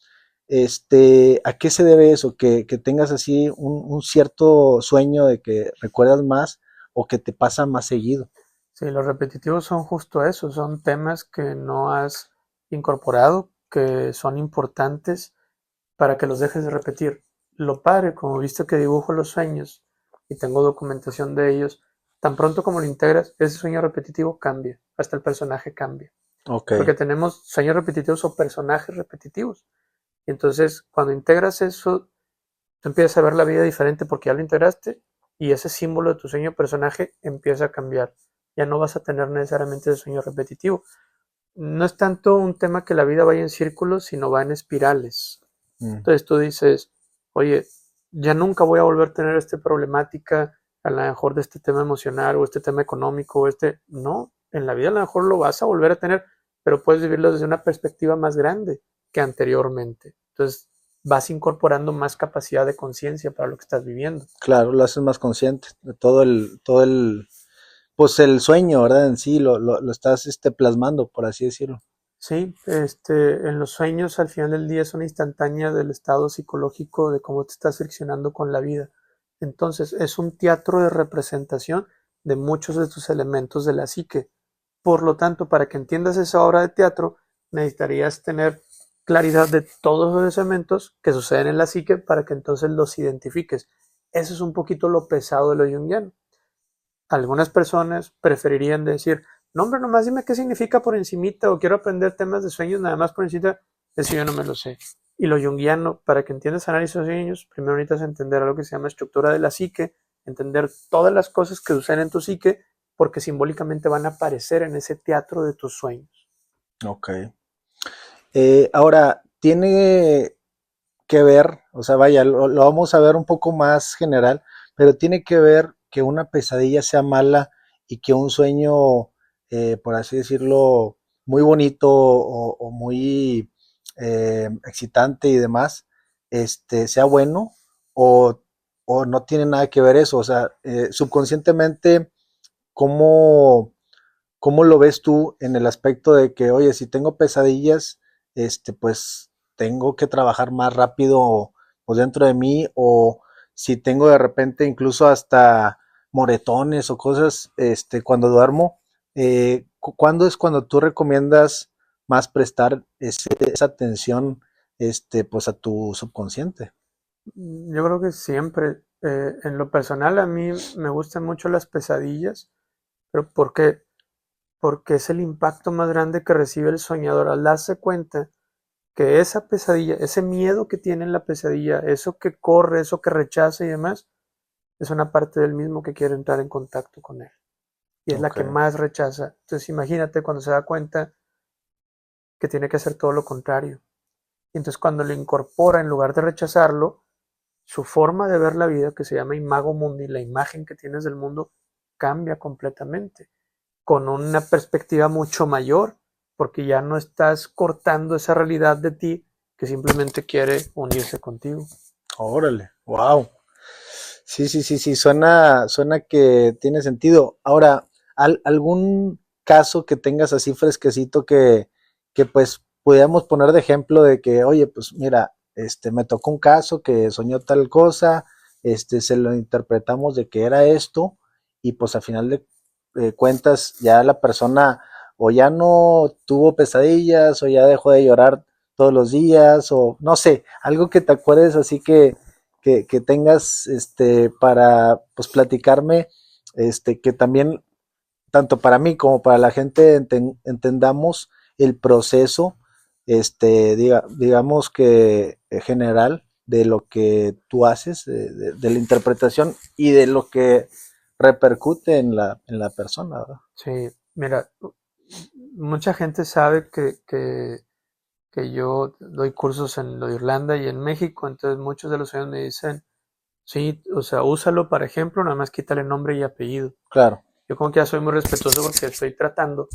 ¿a qué se debe eso? Que tengas así un cierto sueño de que recuerdas más o que te pasa más seguido. Sí, los repetitivos son justo eso, son temas que no has incorporado, que son importantes para que los dejes de repetir. Lo padre, como viste que dibujo los sueños y tengo documentación de ellos, tan pronto como lo integras, ese sueño repetitivo cambia, hasta el personaje cambia. Ok, Porque tenemos sueños repetitivos o personajes repetitivos. Y entonces, cuando integras eso, tú empiezas a ver la vida diferente porque ya lo integraste y ese símbolo de tu sueño personaje empieza a cambiar. Ya no vas a tener necesariamente ese sueño repetitivo. No es tanto un tema que la vida vaya en círculos, sino va en espirales. mm, Entonces tú dices, oye, ya nunca voy a volver a tener esta problemática, a lo mejor de este tema emocional o este tema económico o no, en la vida a lo mejor lo vas a volver a tener, pero puedes vivirlo desde una perspectiva más grande que anteriormente. Entonces vas incorporando más capacidad de conciencia para lo que estás viviendo. claro, lo haces más consciente de pues el sueño, ¿verdad? En sí, lo estás plasmando, por así decirlo. Sí, en los sueños al final del día es una instantánea del estado psicológico de cómo te estás friccionando con la vida. Entonces es un teatro de representación de muchos de tus elementos de la psique. Por lo tanto, para que entiendas esa obra de teatro, necesitarías tener claridad de todos los elementos que suceden en la psique para que entonces los identifiques. Eso es un poquito lo pesado de lo junguiano. Algunas personas preferirían decir, no hombre, nomás dime qué significa por encimita o quiero aprender temas de sueños nada más por encimita, eso yo no me lo sé. Y lo junguiano, para que entiendas análisis de sueños, primero necesitas entender algo que se llama estructura de la psique, entender todas las cosas que suceden en tu psique, porque simbólicamente van a aparecer en ese teatro de tus sueños. Ok. Ahora, tiene que ver, o sea, vaya, lo vamos a ver un poco más general, pero tiene que ver que una pesadilla sea mala y que un sueño, por así decirlo, muy bonito o muy excitante y demás, sea bueno o, o no tiene nada que ver eso, o sea, subconscientemente, ¿cómo, ¿cómo lo ves tú en el aspecto de que, oye, si tengo pesadillas, pues tengo que trabajar más rápido pues, dentro de mí, o si tengo de repente incluso hasta moretones o cosas, cuando duermo, ¿cuándo es cuando tú recomiendas más prestar esa atención, pues a tu subconsciente? Yo creo que siempre, en lo personal, a mí me gustan mucho las pesadillas, pero ¿por qué? Porque es el impacto más grande que recibe el soñador al darse cuenta que esa pesadilla, ese miedo que tiene en la pesadilla, eso que corre, eso que rechaza y demás, es una parte del mismo que quiere entrar en contacto con él. Y es la Ok, que más rechaza. Entonces imagínate cuando se da cuenta que tiene que hacer todo lo contrario. Y entonces cuando lo incorpora, en lugar de rechazarlo, su forma de ver la vida, que se llama imago mundi, la imagen que tienes del mundo, cambia completamente, con una perspectiva mucho mayor, porque ya no estás cortando esa realidad de ti que simplemente quiere unirse contigo. órale, wow. Sí, sí, sí, sí, suena que tiene sentido. Ahora, ¿algún caso que tengas así fresquecito que pues pudiéramos poner de ejemplo de que, oye, pues mira, me tocó un caso que soñó tal cosa, se lo interpretamos de que era esto, y pues a final de cuentas ya la persona o ya no tuvo pesadillas, o ya dejó de llorar todos los días, o no sé, algo que te acuerdes así que tengas para pues platicarme, que también tanto para mí como para la gente entendamos el proceso digamos que general de lo que tú haces, de la interpretación y de lo que repercute en la persona, ¿verdad? Sí, mira, mucha gente sabe que yo doy cursos en lo de Irlanda y en México, entonces muchos de los sueños me dicen, sí, o sea, úsalo, por ejemplo, nada más quítale nombre y apellido. Claro. Yo como que ya soy muy respetuoso porque estoy tratando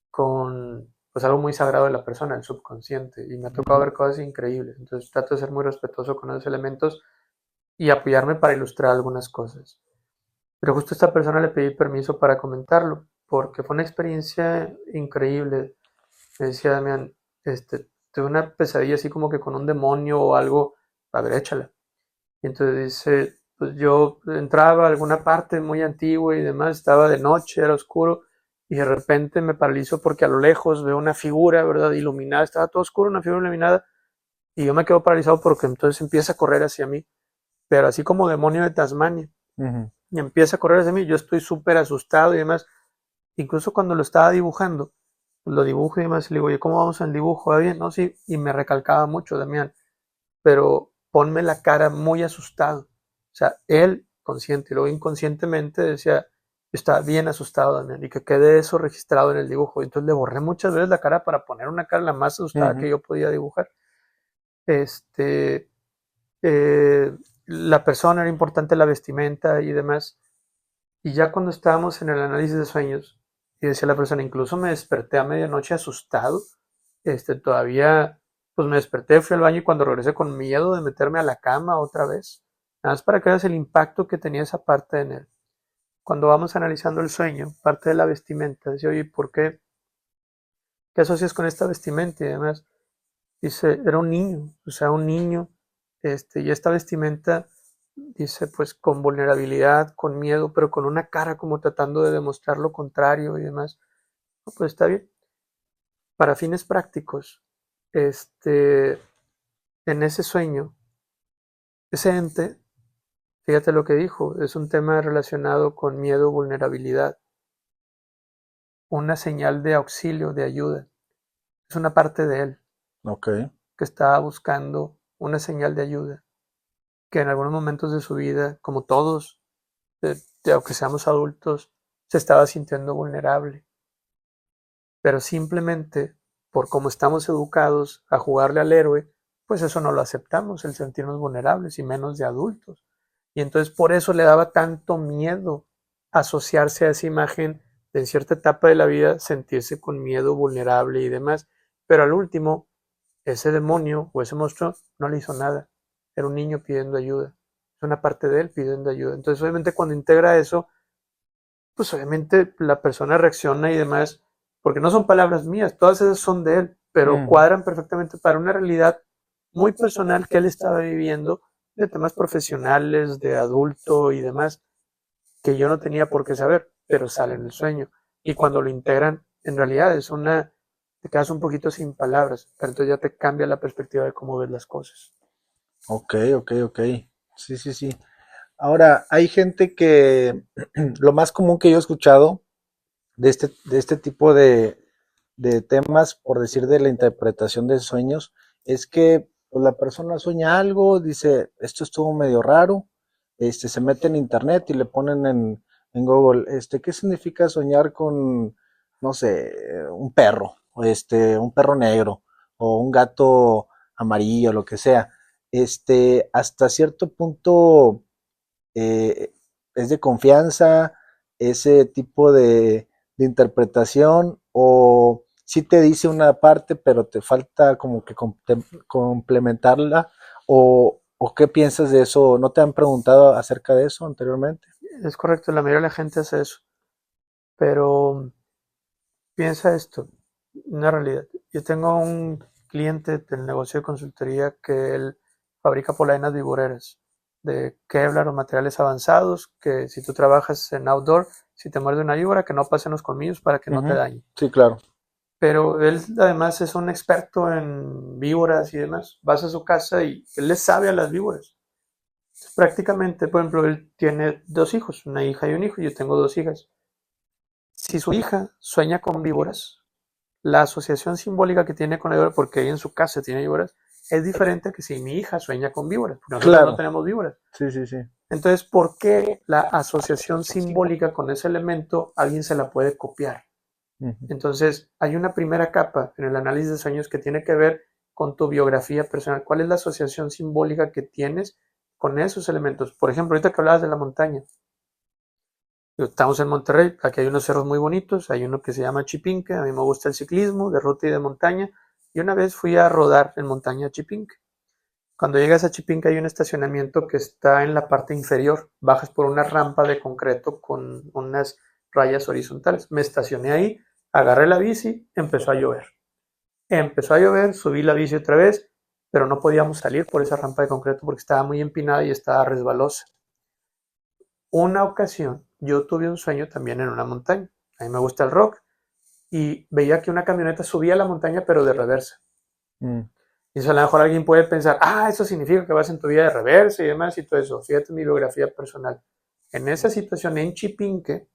con pues algo muy sagrado de la persona, el subconsciente, y me ha tocado ver cosas increíbles. Entonces trato de ser muy respetuoso con esos elementos y apoyarme para ilustrar algunas cosas. Pero justo a esta persona le pedí permiso para comentarlo, porque fue una experiencia increíble. Me decía Damián, tuve una pesadilla así como que con un demonio o algo, a ver, échala. Y entonces dice, pues yo entraba a alguna parte muy antigua y demás, estaba de noche, era oscuro, y de repente me paralizo porque a lo lejos veo una figura, ¿verdad? Iluminada, estaba todo oscuro, una figura iluminada, y yo me quedo paralizado porque entonces empieza a correr hacia mí, pero así como demonio de Tasmania, Ujú. y empieza a correr hacia mí, yo estoy súper asustado y demás, incluso cuando lo estaba dibujando, pues lo dibujo y demás, y le digo, oye, ¿cómo vamos en el dibujo? ¿Va bien? No, sí, y me recalcaba mucho, Damián, pero ponme la cara muy asustado. O sea, él consciente y luego inconscientemente decía, estaba bien asustado, Damián, y que quede eso registrado en el dibujo. Entonces le borré muchas veces la cara para poner una cara la más asustada que Ujú. yo podía dibujar. Este, eh, la persona era importante, la vestimenta y demás. Y ya cuando estábamos en el análisis de sueños, y decía la persona, incluso me desperté a medianoche asustado, todavía, pues me desperté, fui al baño y cuando regresé con miedo de meterme a la cama otra vez, nada más para que veas el impacto que tenía esa parte en él. Cuando vamos analizando el sueño, parte de la vestimenta, dice, oye, ¿por qué? ¿Qué asocias con esta vestimenta? Y además, dice, era un niño, o sea, un niño, y esta vestimenta, dice, pues con vulnerabilidad, con miedo, pero con una cara como tratando de demostrar lo contrario y demás. No, pues está bien. Para fines prácticos, en ese sueño, ese ente, fíjate lo que dijo, es un tema relacionado con miedo, vulnerabilidad, una señal de auxilio, de ayuda. Es una parte de él Ok. que estaba buscando una señal de ayuda, que en algunos momentos de su vida, como todos, aunque seamos adultos, se estaba sintiendo vulnerable. Pero simplemente por cómo estamos educados a jugarle al héroe, pues eso no lo aceptamos, el sentirnos vulnerables y menos de adultos. Y entonces por eso le daba tanto miedo asociarse a esa imagen de en cierta etapa de la vida sentirse con miedo, vulnerable y demás. Pero al último, ese demonio o ese monstruo no le hizo nada. Era un niño pidiendo ayuda. Es una parte de él pidiendo ayuda. Entonces obviamente cuando integra eso, pues obviamente la persona reacciona y demás, porque no son palabras mías, todas esas son de él, pero Ujú. cuadran perfectamente para una realidad muy personal que él estaba viviendo, de temas profesionales, de adulto y demás, que yo no tenía por qué saber, pero sale en el sueño. Y cuando lo integran, en realidad te quedas un poquito sin palabras, pero entonces ya te cambia la perspectiva de cómo ves las cosas. Ok, ok, ok. Sí, sí, sí. Ahora, hay gente que lo más común que yo he escuchado de este tipo de temas, por decir de la interpretación de sueños, es que pues, la persona sueña algo, dice, esto estuvo medio raro, se mete en internet y le ponen en Google, ¿qué significa soñar con, no sé, un perro, o un perro negro, o un gato amarillo, lo que sea? Hasta cierto punto eh, es de confianza ese tipo de interpretación o si te dice una parte pero te falta como que complementarla o qué piensas de eso, ¿no te han preguntado acerca de eso anteriormente? Es correcto, la mayoría de la gente hace eso, pero piensa esto, una realidad. Yo tengo un cliente del negocio de consultoría que él fabrica polainas vivoreras de Kevlar o materiales avanzados que si tú trabajas en outdoor, si te muerde una víbora, que no pasen los colmillos para que no te Ujú. dañe. Sí, claro. Pero él además es un experto en víboras y demás. Vas a su casa y él le sabe a las víboras. Entonces, prácticamente, por ejemplo, él tiene dos hijos, una hija y un hijo, y yo tengo dos hijas. Si su hija sueña con víboras, la asociación simbólica que tiene con la víbora, porque ella en su casa tiene víboras, es diferente a que si mi hija sueña con víboras, porque nosotros Claro. no tenemos víboras. Sí, sí, sí. Entonces, ¿por qué la asociación simbólica con ese elemento alguien se la puede copiar? Ujú. Entonces, hay una primera capa en el análisis de sueños que tiene que ver con tu biografía personal. ¿Cuál es la asociación simbólica que tienes con esos elementos? Por ejemplo, ahorita que hablabas de la montaña. Estamos en Monterrey, aquí hay unos cerros muy bonitos, hay uno que se llama Chipinque, a mí me gusta el ciclismo, de ruta y de montaña, y una vez fui a rodar en montaña a Chipinque. Cuando llegas a Chipinque hay un estacionamiento que está en la parte inferior, bajas por una rampa de concreto con unas rayas horizontales. Me estacioné ahí, agarré la bici, empezó a llover. Empezó a llover, subí la bici otra vez, pero no podíamos salir por esa rampa de concreto porque estaba muy empinada y estaba resbalosa. Una ocasión yo tuve un sueño también en una montaña. A mí me gusta el rock y veía que una camioneta subía a la montaña pero de reversa. Mm. Y eso a lo mejor alguien puede pensar, eso significa que vas en tu vida de reversa y demás y todo eso. Fíjate mi biografía personal. En esa situación en Chipinque,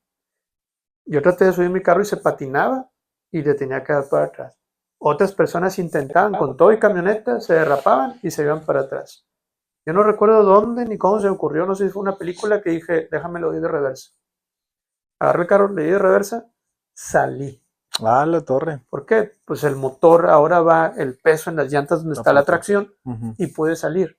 yo traté de subir mi carro y se patinaba y le tenía que dar para atrás. Otras personas intentaban con todo y camioneta, se derrapaban y se iban para atrás. Yo no recuerdo dónde ni cómo se me ocurrió, no sé si fue una película que dije, déjame lo di de reversa. Agarré el carro, le di de reversa, salí. Ah, la torre. ¿Por qué? Pues el motor ahora va el peso en las llantas donde está la tracción Ujú. y puede salir.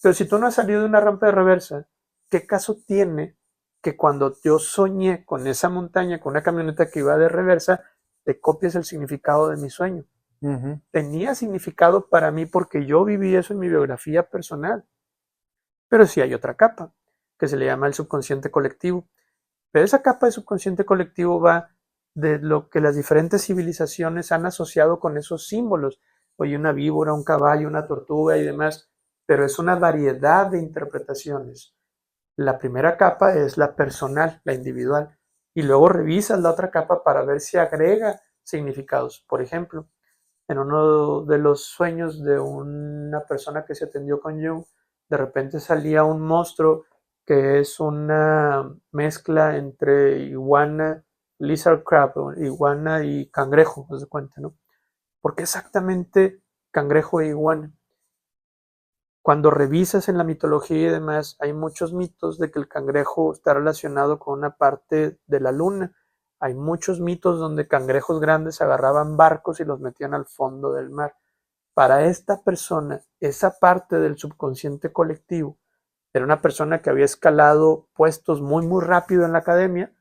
Pero si tú no has salido de una rampa de reversa, ¿qué caso tiene que cuando yo soñé con esa montaña, con una camioneta que iba de reversa, te copies el significado de mi sueño? Ujú. Tenía significado para mí porque yo viví eso en mi biografía personal. Pero sí hay otra capa, que se le llama el subconsciente colectivo. Pero esa capa de subconsciente colectivo va de lo que las diferentes civilizaciones han asociado con esos símbolos. Oye, una víbora, un caballo, una tortuga y demás, pero es una variedad de interpretaciones. La primera capa es la personal, la individual, y luego revisas la otra capa para ver si agrega significados. Por ejemplo, en uno de los sueños de una persona que se atendió con Jung, de repente salía un monstruo que es una mezcla entre iguana, lizard crab, iguana y cangrejo, haz de cuenta, ¿no? ¿Por qué exactamente cangrejo e iguana? Cuando revisas en la mitología y demás, hay muchos mitos de que el cangrejo está relacionado con una parte de la luna. Hay muchos mitos donde cangrejos grandes agarraban barcos y los metían al fondo del mar. Para esta persona, esa parte del subconsciente colectivo era una persona que había escalado puestos muy, muy rápido en la academia,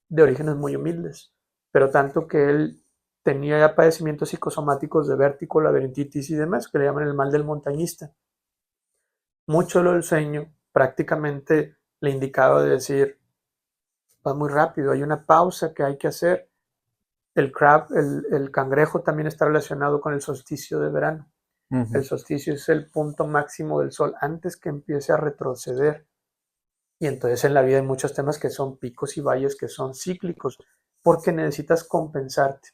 de orígenes muy humildes, pero tanto que él tenía ya padecimientos psicosomáticos de vértigo, laberintitis y demás, que le llaman el mal del montañista. Mucho lo del sueño prácticamente le indicaba de decir, va muy rápido, hay una pausa que hay que hacer. El crab, el cangrejo también está relacionado con el solsticio de verano. Ujú. El solsticio es el punto máximo del sol antes que empiece a retroceder. Y entonces en la vida hay muchos temas que son picos y valles, que son cíclicos, porque necesitas compensarte.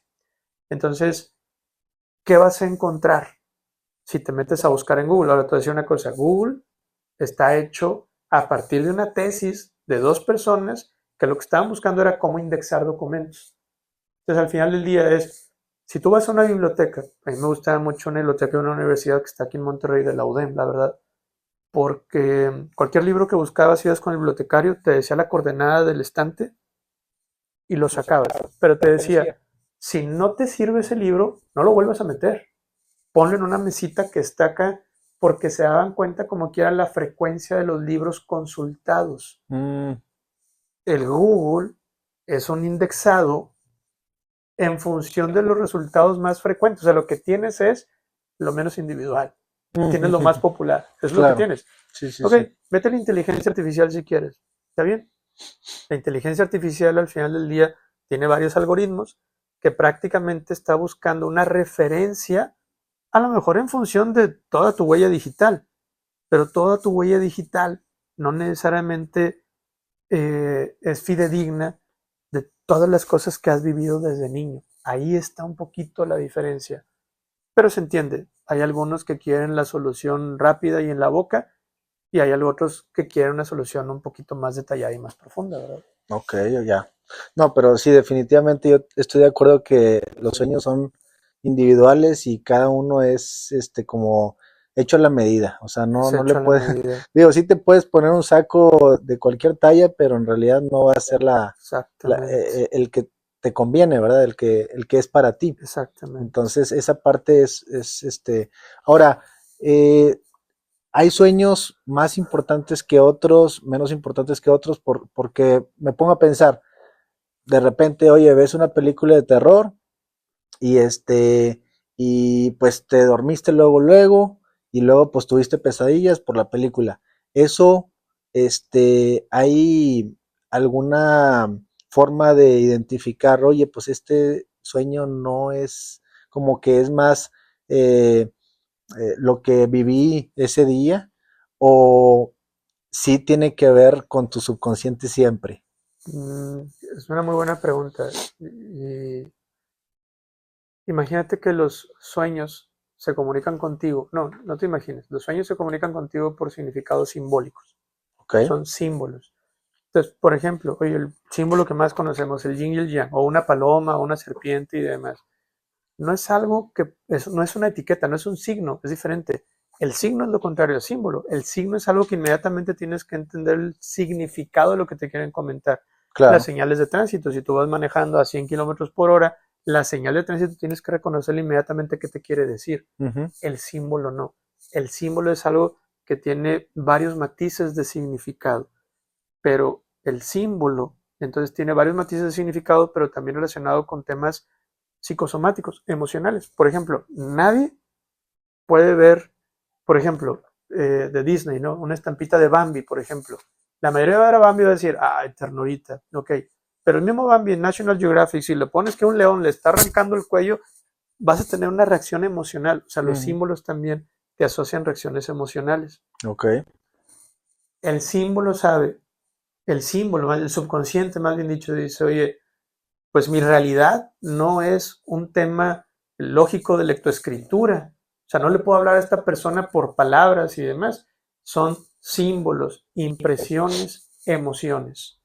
Entonces, ¿qué vas a encontrar si te metes a buscar en Google? Ahora te voy a decir una cosa, Google está hecho a partir de una tesis de dos personas que lo que estaban buscando era cómo indexar documentos. Entonces, al final del día es, si tú vas a una biblioteca, a mí me gusta mucho una biblioteca de una universidad que está aquí en Monterrey, de la UDEM, la verdad, porque cualquier libro que buscabas, ibas con el bibliotecario, te decía la coordenada del estante y lo sacabas. Pero te decía, si no te sirve ese libro, no lo vuelvas a meter. Ponlo en una mesita que está acá porque se daban cuenta como quiera la frecuencia de los libros consultados. Mm. El Google es un indexado en función de los resultados más frecuentes. O sea, lo que tienes es lo menos individual. Tienes lo más popular. Es lo que Claro. tienes. Sí, sí, Ok, sí. vete a la inteligencia artificial si quieres. ¿Está bien? La inteligencia artificial al final del día tiene varios algoritmos que prácticamente está buscando una referencia, a lo mejor en función de toda tu huella digital, pero toda tu huella digital no necesariamente es fidedigna de todas las cosas que has vivido desde niño. Ahí está un poquito la diferencia. Pero se entiende, hay algunos que quieren la solución rápida y en la boca, y hay otros que quieren una solución un poquito más detallada y más profunda, ¿verdad? Ok, ya. No, pero sí, definitivamente yo estoy de acuerdo que los sueños son individuales y cada uno es como hecho a la medida. O sea, Es no le hecho a la puedes, medida. digo, sí te puedes poner un saco de cualquier talla, pero en realidad no va a ser Exactamente, el que te conviene, ¿verdad? El que es para ti. exactamente. Entonces, esa parte es. Ahora, eh, hay sueños más importantes que otros, menos importantes que otros, porque me pongo a pensar, de repente, oye, ves una película de terror y y pues te dormiste luego, y luego pues tuviste pesadillas por la película. Eso, ¿hay alguna forma de identificar, oye, pues este sueño no es como que es más eh, lo que viví ese día, o sí tiene que ver con tu subconsciente siempre? Mm, es una muy buena pregunta. Imagínate que los sueños se comunican contigo. No, no te imagines. Los sueños se comunican contigo por significados simbólicos. ¿Ok? Son símbolos. Entonces, por ejemplo, oye, el símbolo que más conocemos, el yin y el yang, o una paloma, o una serpiente y demás, no es algo que, no es una etiqueta, no es un signo, es diferente. El signo es lo contrario al símbolo. El signo es algo que inmediatamente tienes que entender el significado de lo que te quieren comentar. Las Claro. señales de tránsito, si tú vas manejando a 100 kilómetros por hora, la señal de tránsito tienes que reconocerle inmediatamente qué te quiere decir. Ujú. El símbolo no. El símbolo es algo que tiene varios matices de significado, pero el símbolo entonces tiene varios matices de significado, pero también relacionado con temas psicosomáticos, emocionales. Por ejemplo, nadie puede ver, por ejemplo, de Disney, ¿no? Una estampita de Bambi, por ejemplo. La mayoría de ver a Bambi va a decir, ay, ternurita, ok. Pero el mismo Bambi en National Geographic, si le pones que un león le está arrancando el cuello, vas a tener una reacción emocional. O sea, los Ujú. símbolos también te asocian reacciones emocionales. Ok. El símbolo sabe, el símbolo, el subconsciente más bien dicho, dice, oye, pues mi realidad no es un tema lógico de lectoescritura. O sea, no le puedo hablar a esta persona por palabras y demás. Son símbolos, impresiones, emociones.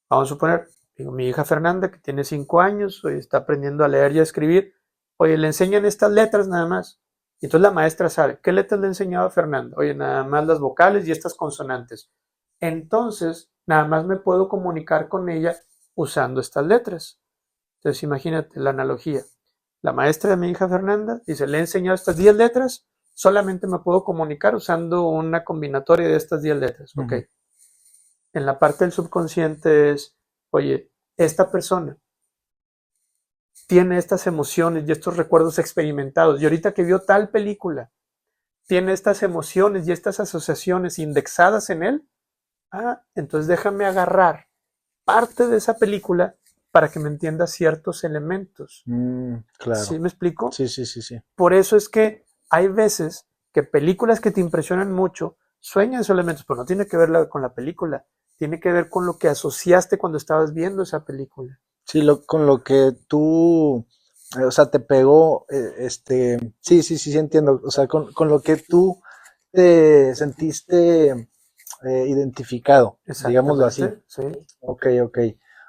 Vamos a suponer, digo, mi hija Fernanda, que tiene 5 años, hoy está aprendiendo a leer y a escribir. Oye, le enseñan estas letras nada más. Y entonces la maestra sabe, ¿qué letras le enseñaba a Fernanda? Oye, nada más las vocales y estas consonantes. Entonces, nada más me puedo comunicar con ella usando estas letras. Entonces, imagínate la analogía. La maestra de mi hija Fernanda dice, le he enseñado estas 10 letras, solamente me puedo comunicar usando una combinatoria de estas 10 letras. Ok. Ujú. En la parte del subconsciente es, oye, esta persona tiene estas emociones y estos recuerdos experimentados y ahorita que vio tal película, tiene estas emociones y estas asociaciones indexadas en él. Ah, entonces déjame agarrar parte de esa película para que me entienda ciertos elementos. ¿Sí Claro. me explico? Sí, sí, sí, sí. Por eso es que hay veces que películas que te impresionan mucho sueñan esos elementos, pero no tiene que ver con la película, tiene que ver con lo que asociaste cuando estabas viendo esa película. Sí, con lo que tú, o sea, te pegó, sí, sí, sí, sí, entiendo. O sea, con lo que tú te sentiste identificado, digámoslo así. Exactamente, sí. Ok, ok.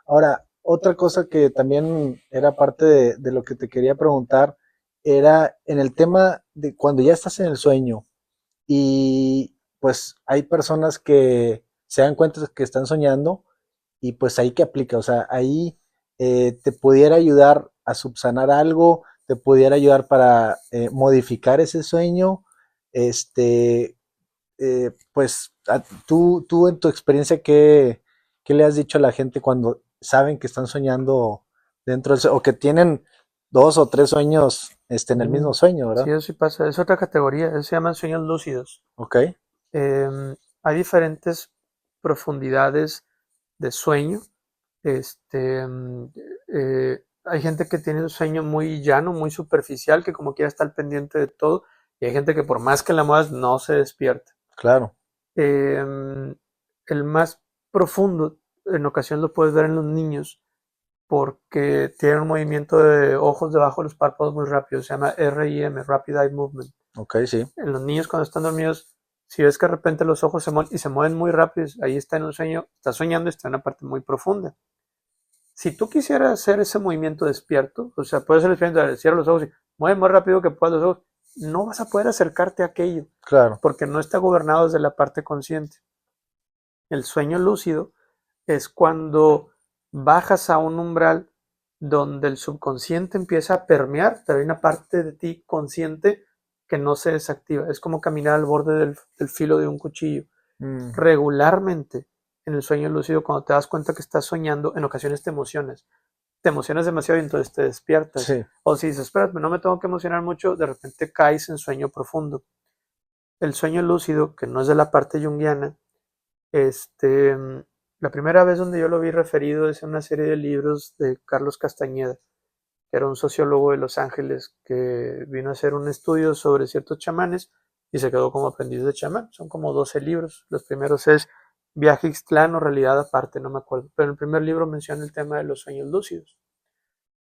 Ahora, otra cosa que también era parte de lo que te quería preguntar era en el tema de cuando ya estás en el sueño y pues hay personas que se dan cuenta que están soñando y pues ahí que aplica, o sea, ahí te pudiera ayudar a subsanar algo, te pudiera ayudar para modificar ese sueño, pues tú en tu experiencia, ¿qué le has dicho a la gente cuando saben que están soñando dentro del sueño, o que tienen 2 o 3 sueños en el mismo sueño, Sí, ¿verdad? eso sí pasa. Es otra categoría. Eso se llaman sueños lúcidos. Ok. Hay diferentes profundidades de sueño. Este, mm, hay gente que tiene un sueño muy llano, muy superficial, que como quiera está al pendiente de todo. Y hay gente que por más que la muevas no se despierta. Claro. Eh, el más profundo, en ocasión lo puedes ver en los niños, porque tienen un movimiento de ojos debajo de los párpados muy rápido. Se llama REM, Rapid Eye Movement. Ok, sí. En los niños cuando están dormidos, si ves que de repente los ojos se mueven y se mueven muy rápido, ahí está en un sueño, está soñando, está en una parte muy profunda. Si tú quisieras hacer ese movimiento despierto, o sea, puedes hacer el movimiento, cierra los ojos y mueve más rápido que puedas los ojos, no vas a poder acercarte a aquello, Claro. porque no está gobernado desde la parte consciente. El sueño lúcido es cuando bajas a un umbral donde el subconsciente empieza a permear, pero hay una parte de ti consciente que no se desactiva. Es como caminar al borde del filo de un cuchillo. Regularmente, en el sueño lúcido, cuando te das cuenta que estás soñando, en ocasiones te emocionas. Te emocionas demasiado y entonces te despiertas. Sí. O si dices, espérate, no me tengo que emocionar mucho, de repente caes en sueño profundo. El sueño lúcido, que no es de la parte junguiana, la primera vez donde yo lo vi referido es en una serie de libros de Carlos Castañeda, que era un sociólogo de Los Ángeles que vino a hacer un estudio sobre ciertos chamanes y se quedó como aprendiz de chamán. Son como 12 libros. Los primeros es Viaje Ixtlán o Realidad Aparte, no me acuerdo. Pero en el primer libro menciona el tema de los sueños lúcidos.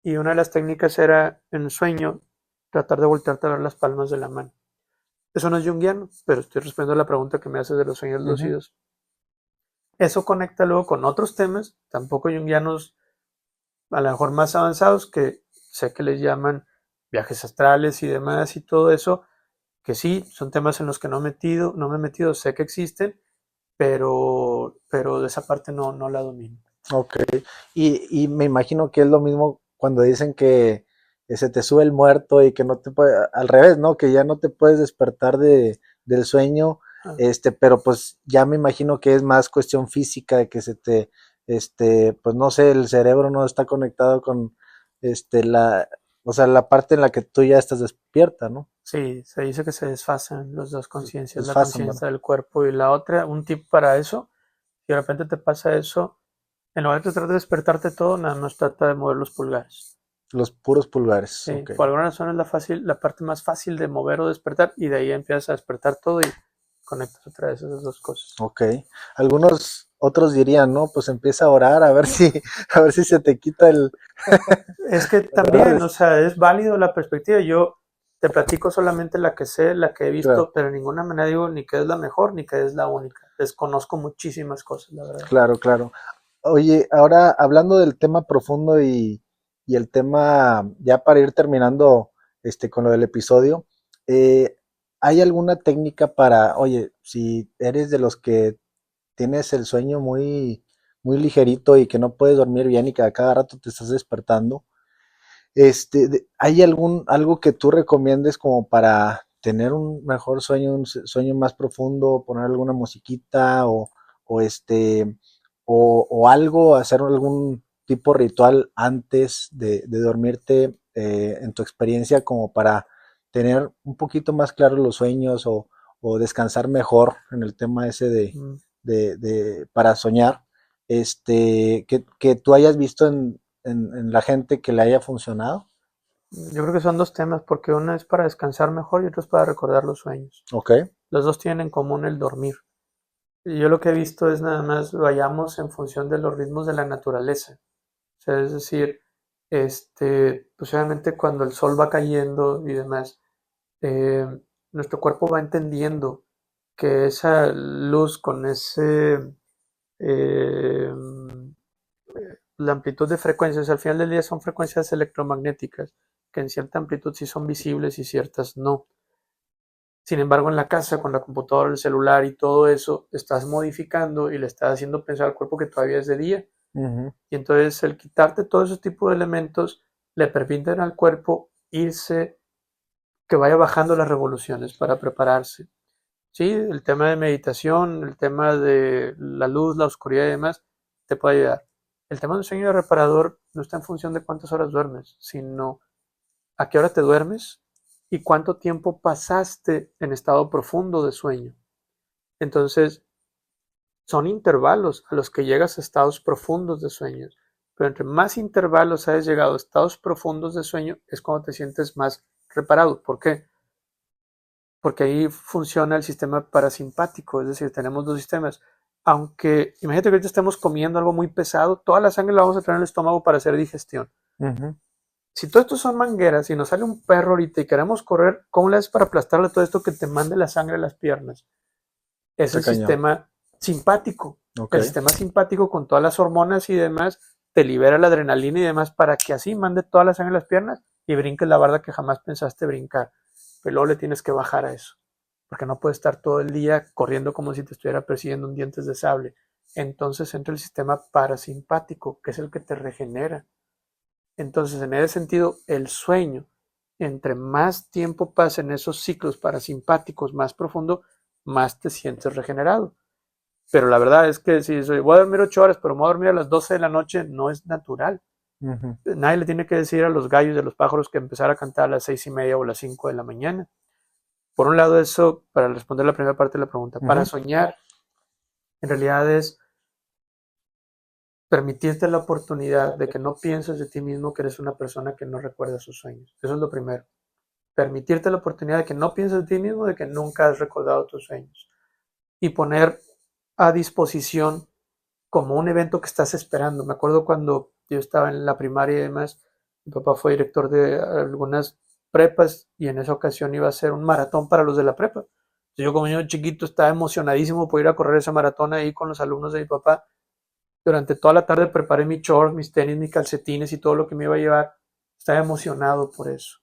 Y una de las técnicas era, en el sueño, tratar de voltearte a ver las palmas de la mano. Eso no es junguiano, pero estoy respondiendo a la pregunta que me haces de los sueños lúcidos. Eso conecta luego con otros temas, tampoco junguianos, a lo mejor más avanzados, que sé que les llaman viajes astrales y demás y todo eso, que sí, son temas en los que no me he metido, sé que existen, pero de esa parte no la domino. Ok. Y me imagino que es lo mismo cuando dicen que se te sube el muerto y que no te puede, al revés, ¿no? Que ya no te puedes despertar del sueño, pero pues ya me imagino que es más cuestión física de que se te, pues no sé, el cerebro no está conectado con, o sea, la parte en la que tú ya estás despierta, ¿no? Sí, se dice que se desfasan las dos conciencias, la Desfasan, conciencia del cuerpo y la otra. Un tip para eso, si de repente te pasa eso, en lugar de tratar de despertarte todo, nada más trata de mover los pulgares. Los puros pulgares. Sí, Okay. por alguna razón es la parte más fácil de mover o despertar, y de ahí empiezas a despertar todo y conectas otra vez esas dos cosas. Ok. Algunos otros dirían, ¿no? Pues empieza a orar a ver si se te quita el. Es que también, o sea, es válido la perspectiva. Yo te platico solamente la que sé, la que he visto, claro, pero de ninguna manera digo ni que es la mejor ni que es la única. Desconozco muchísimas cosas, la verdad. Claro, claro. Oye, ahora hablando del tema profundo y el tema, ya para ir terminando con lo del episodio, ¿hay alguna técnica para, oye, si eres de los que tienes el sueño muy, muy ligerito y que no puedes dormir bien y que a cada rato te estás despertando, ¿hay algo que tú recomiendes como para tener un mejor sueño, un sueño más profundo, poner alguna musiquita o algo, hacer algún tipo ritual antes de dormirte, en tu experiencia, como para tener un poquito más claros los sueños o descansar mejor en el tema ese para soñar, que tú hayas visto en la gente que le haya funcionado? Yo creo que son dos temas, porque uno es para descansar mejor y otro es para recordar los sueños. Ok. Los dos tienen en común el dormir. Y yo lo que he visto es nada más vayamos en función de los ritmos de la naturaleza. O sea, es decir, pues obviamente cuando el sol va cayendo y demás, nuestro cuerpo va entendiendo que esa luz con la amplitud de frecuencias, al final del día son frecuencias electromagnéticas, que en cierta amplitud sí son visibles y ciertas no. Sin embargo, en la casa, con la computadora, el celular y todo eso, estás modificando y le estás haciendo pensar al cuerpo que todavía es de día. Y entonces el quitarte todo ese tipo de elementos le permiten al cuerpo irse, que vaya bajando las revoluciones para prepararse. Sí, el tema de meditación, el tema de la luz, la oscuridad y demás, te puede ayudar. El tema del sueño reparador no está en función de cuántas horas duermes, sino a qué hora te duermes y cuánto tiempo pasaste en estado profundo de sueño. Entonces, son intervalos a los que llegas a estados profundos de sueño. Pero entre más intervalos hayas llegado a estados profundos de sueño, es cuando te sientes más reparado. ¿Por qué? Porque ahí funciona el sistema parasimpático, es decir, tenemos dos sistemas. Aunque, imagínate que ahorita estemos comiendo algo muy pesado, toda la sangre la vamos a tener en el estómago para hacer digestión. Si todo esto son mangueras y nos sale un perro ahorita y queremos correr, ¿cómo le haces para aplastarle todo esto que te mande la sangre a las piernas? Es el sistema simpático. Okay. El sistema simpático, con todas las hormonas y demás, te libera la adrenalina y demás para que así mande toda la sangre a las piernas y brinques la barda que jamás pensaste brincar. Pero luego le tienes que bajar a eso, porque no puedes estar todo el día corriendo como si te estuviera persiguiendo un dientes de sable. Entonces entra el sistema parasimpático, que es el que te regenera. Entonces, en ese sentido, el sueño, entre más tiempo pasa en esos ciclos parasimpáticos más profundo, más te sientes regenerado. Pero la verdad es que si voy a dormir 8 horas, pero me voy a dormir a las 12 de la noche, no es natural. Ujú. Nadie le tiene que decir a los gallos y a los pájaros que empezar a cantar a las 6:30 o las 5 de la mañana. Por un lado, eso, para responder la primera parte de la pregunta, para soñar, en realidad es permitirte la oportunidad de que no pienses de ti mismo que eres una persona que no recuerda sus sueños. Eso es lo primero. Permitirte la oportunidad de que no pienses de ti mismo, de que nunca has recordado tus sueños. Y poner a disposición como un evento que estás esperando. Me acuerdo cuando yo estaba en la primaria y demás, mi papá fue director de algunas prepas y en esa ocasión iba a ser un maratón para los de la prepa. Yo como niño chiquito estaba emocionadísimo por ir a correr ese maratón ahí con los alumnos de mi papá. Durante toda la tarde preparé mis shorts, mis tenis, mis calcetines y todo lo que me iba a llevar. Estaba emocionado por eso.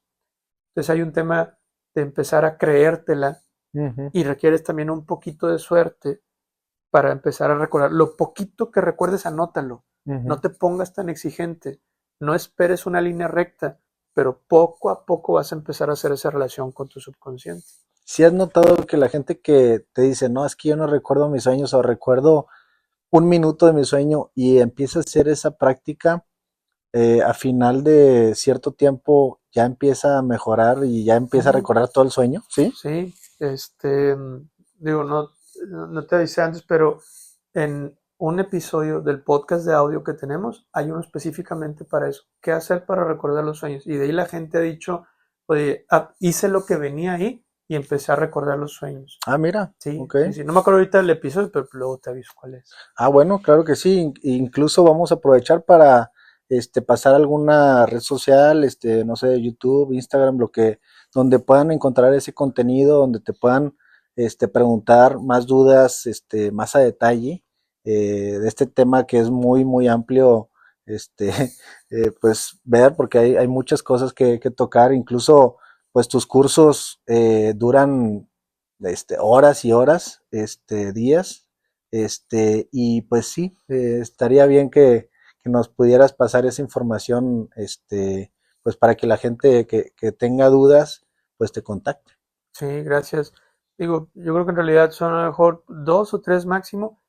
Entonces hay un tema de empezar a creértela y requieres también un poquito de suerte para empezar a recordar. Lo poquito que recuerdes, anótalo. No te pongas tan exigente. No esperes una línea recta, pero poco a poco vas a empezar a hacer esa relación con tu subconsciente. ¿Sí has notado que la gente que te dice, no, es que yo no recuerdo mis sueños o recuerdo un minuto de mi sueño y empieza a hacer esa práctica, a final de cierto tiempo ya empieza a mejorar y ya empieza a recordar todo el sueño? ¿Sí? Sí, digo, no te avisé antes, pero en un episodio del podcast de audio que tenemos, hay uno específicamente para eso. ¿Qué hacer para recordar los sueños? Y de ahí la gente ha dicho, oye, hice lo que venía ahí y empecé a recordar los sueños. Ah, mira, Sí, ok. sí. No me acuerdo ahorita del episodio, pero luego te aviso cuál es. Ah, bueno, claro que sí. Incluso vamos a aprovechar para pasar alguna red social, no sé, YouTube, Instagram, donde puedan encontrar ese contenido, donde te puedan preguntar más dudas, más a detalle, de este tema que es muy, muy amplio, este, pues ver, porque hay muchas cosas que tocar, incluso pues tus cursos duran horas y horas, días. Y pues sí, estaría bien que nos pudieras pasar esa información, pues para que la gente que tenga dudas, pues te contacte. Sí, gracias. Digo, yo creo que en realidad son a lo mejor 2 o 3 máximo.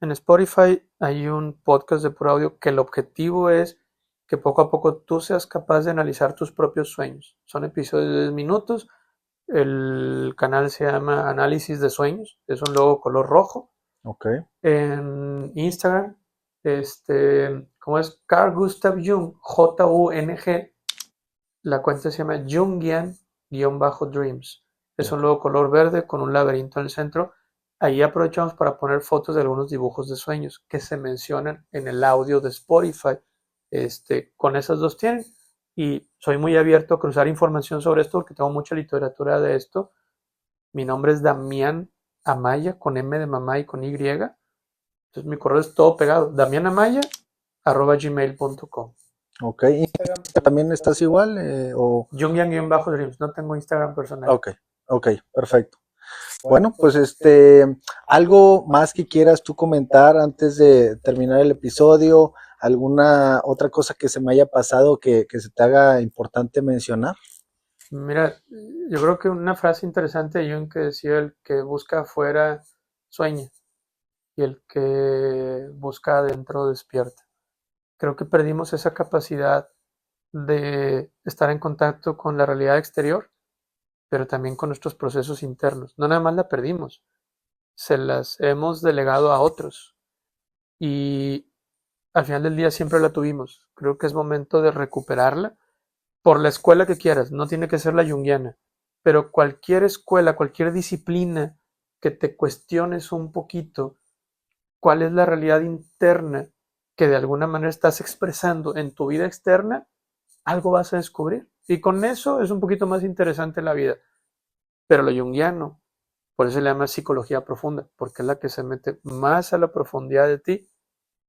En Spotify hay un podcast de puro audio que el objetivo es que poco a poco tú seas capaz de analizar tus propios sueños. Son episodios de 10 minutos. El canal se llama Análisis de Sueños. Es un logo color rojo. Ok, En Instagram, como es Carl Gustav Jung, Jung, la cuenta se llama Jungian-Dreams. Es un logo color verde con un laberinto en el centro. Ahí aprovechamos para poner fotos de algunos dibujos de sueños que se mencionan en el audio de Spotify. Con esas dos tienen. Y soy muy abierto a cruzar información sobre esto porque tengo mucha literatura de esto. Mi nombre es Damián Amaya, con M de mamá y con Y. Entonces mi correo es todo pegado. damianamaya@gmail.com. ok. ¿Instagram también estás igual? O... Jungian-Dreams. No tengo Instagram personal. Ok, ok, perfecto. Bueno, pues algo más que quieras tú comentar antes de terminar el episodio, alguna otra cosa que se me haya pasado que se te haga importante mencionar. Mira, yo creo que una frase interesante de Jung que decía: el que busca afuera sueña y el que busca adentro despierta. Creo que perdimos esa capacidad de estar en contacto con la realidad exterior, pero también con nuestros procesos internos. No nada más la perdimos, se las hemos delegado a otros y al final del día siempre la tuvimos. Creo que es momento de recuperarla por la escuela que quieras, no tiene que ser la junguiana, pero cualquier escuela, cualquier disciplina que te cuestiones un poquito cuál es la realidad interna que de alguna manera estás expresando en tu vida externa, algo vas a descubrir. Y con eso es un poquito más interesante la vida. Pero lo junguiano, por eso se le llama psicología profunda, porque es la que se mete más a la profundidad de ti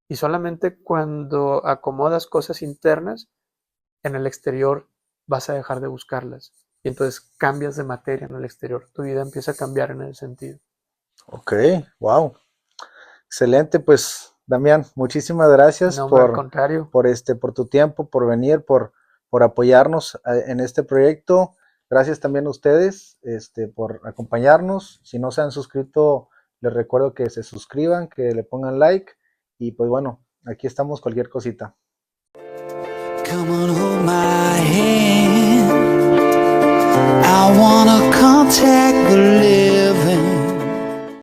Y solamente cuando acomodas cosas internas, en el exterior vas a dejar de buscarlas. Y entonces cambias de materia en el exterior. Tu vida empieza a cambiar en ese sentido. Ok, wow. Excelente, pues, Damián, muchísimas gracias No, al contrario. por tu tiempo, por venir, por apoyarnos en este proyecto. Gracias también a ustedes, por acompañarnos. Si no se han suscrito, les recuerdo que se suscriban, que le pongan like. Y pues bueno, aquí estamos, cualquier cosita. Come on, hold my hand. I wanna contact the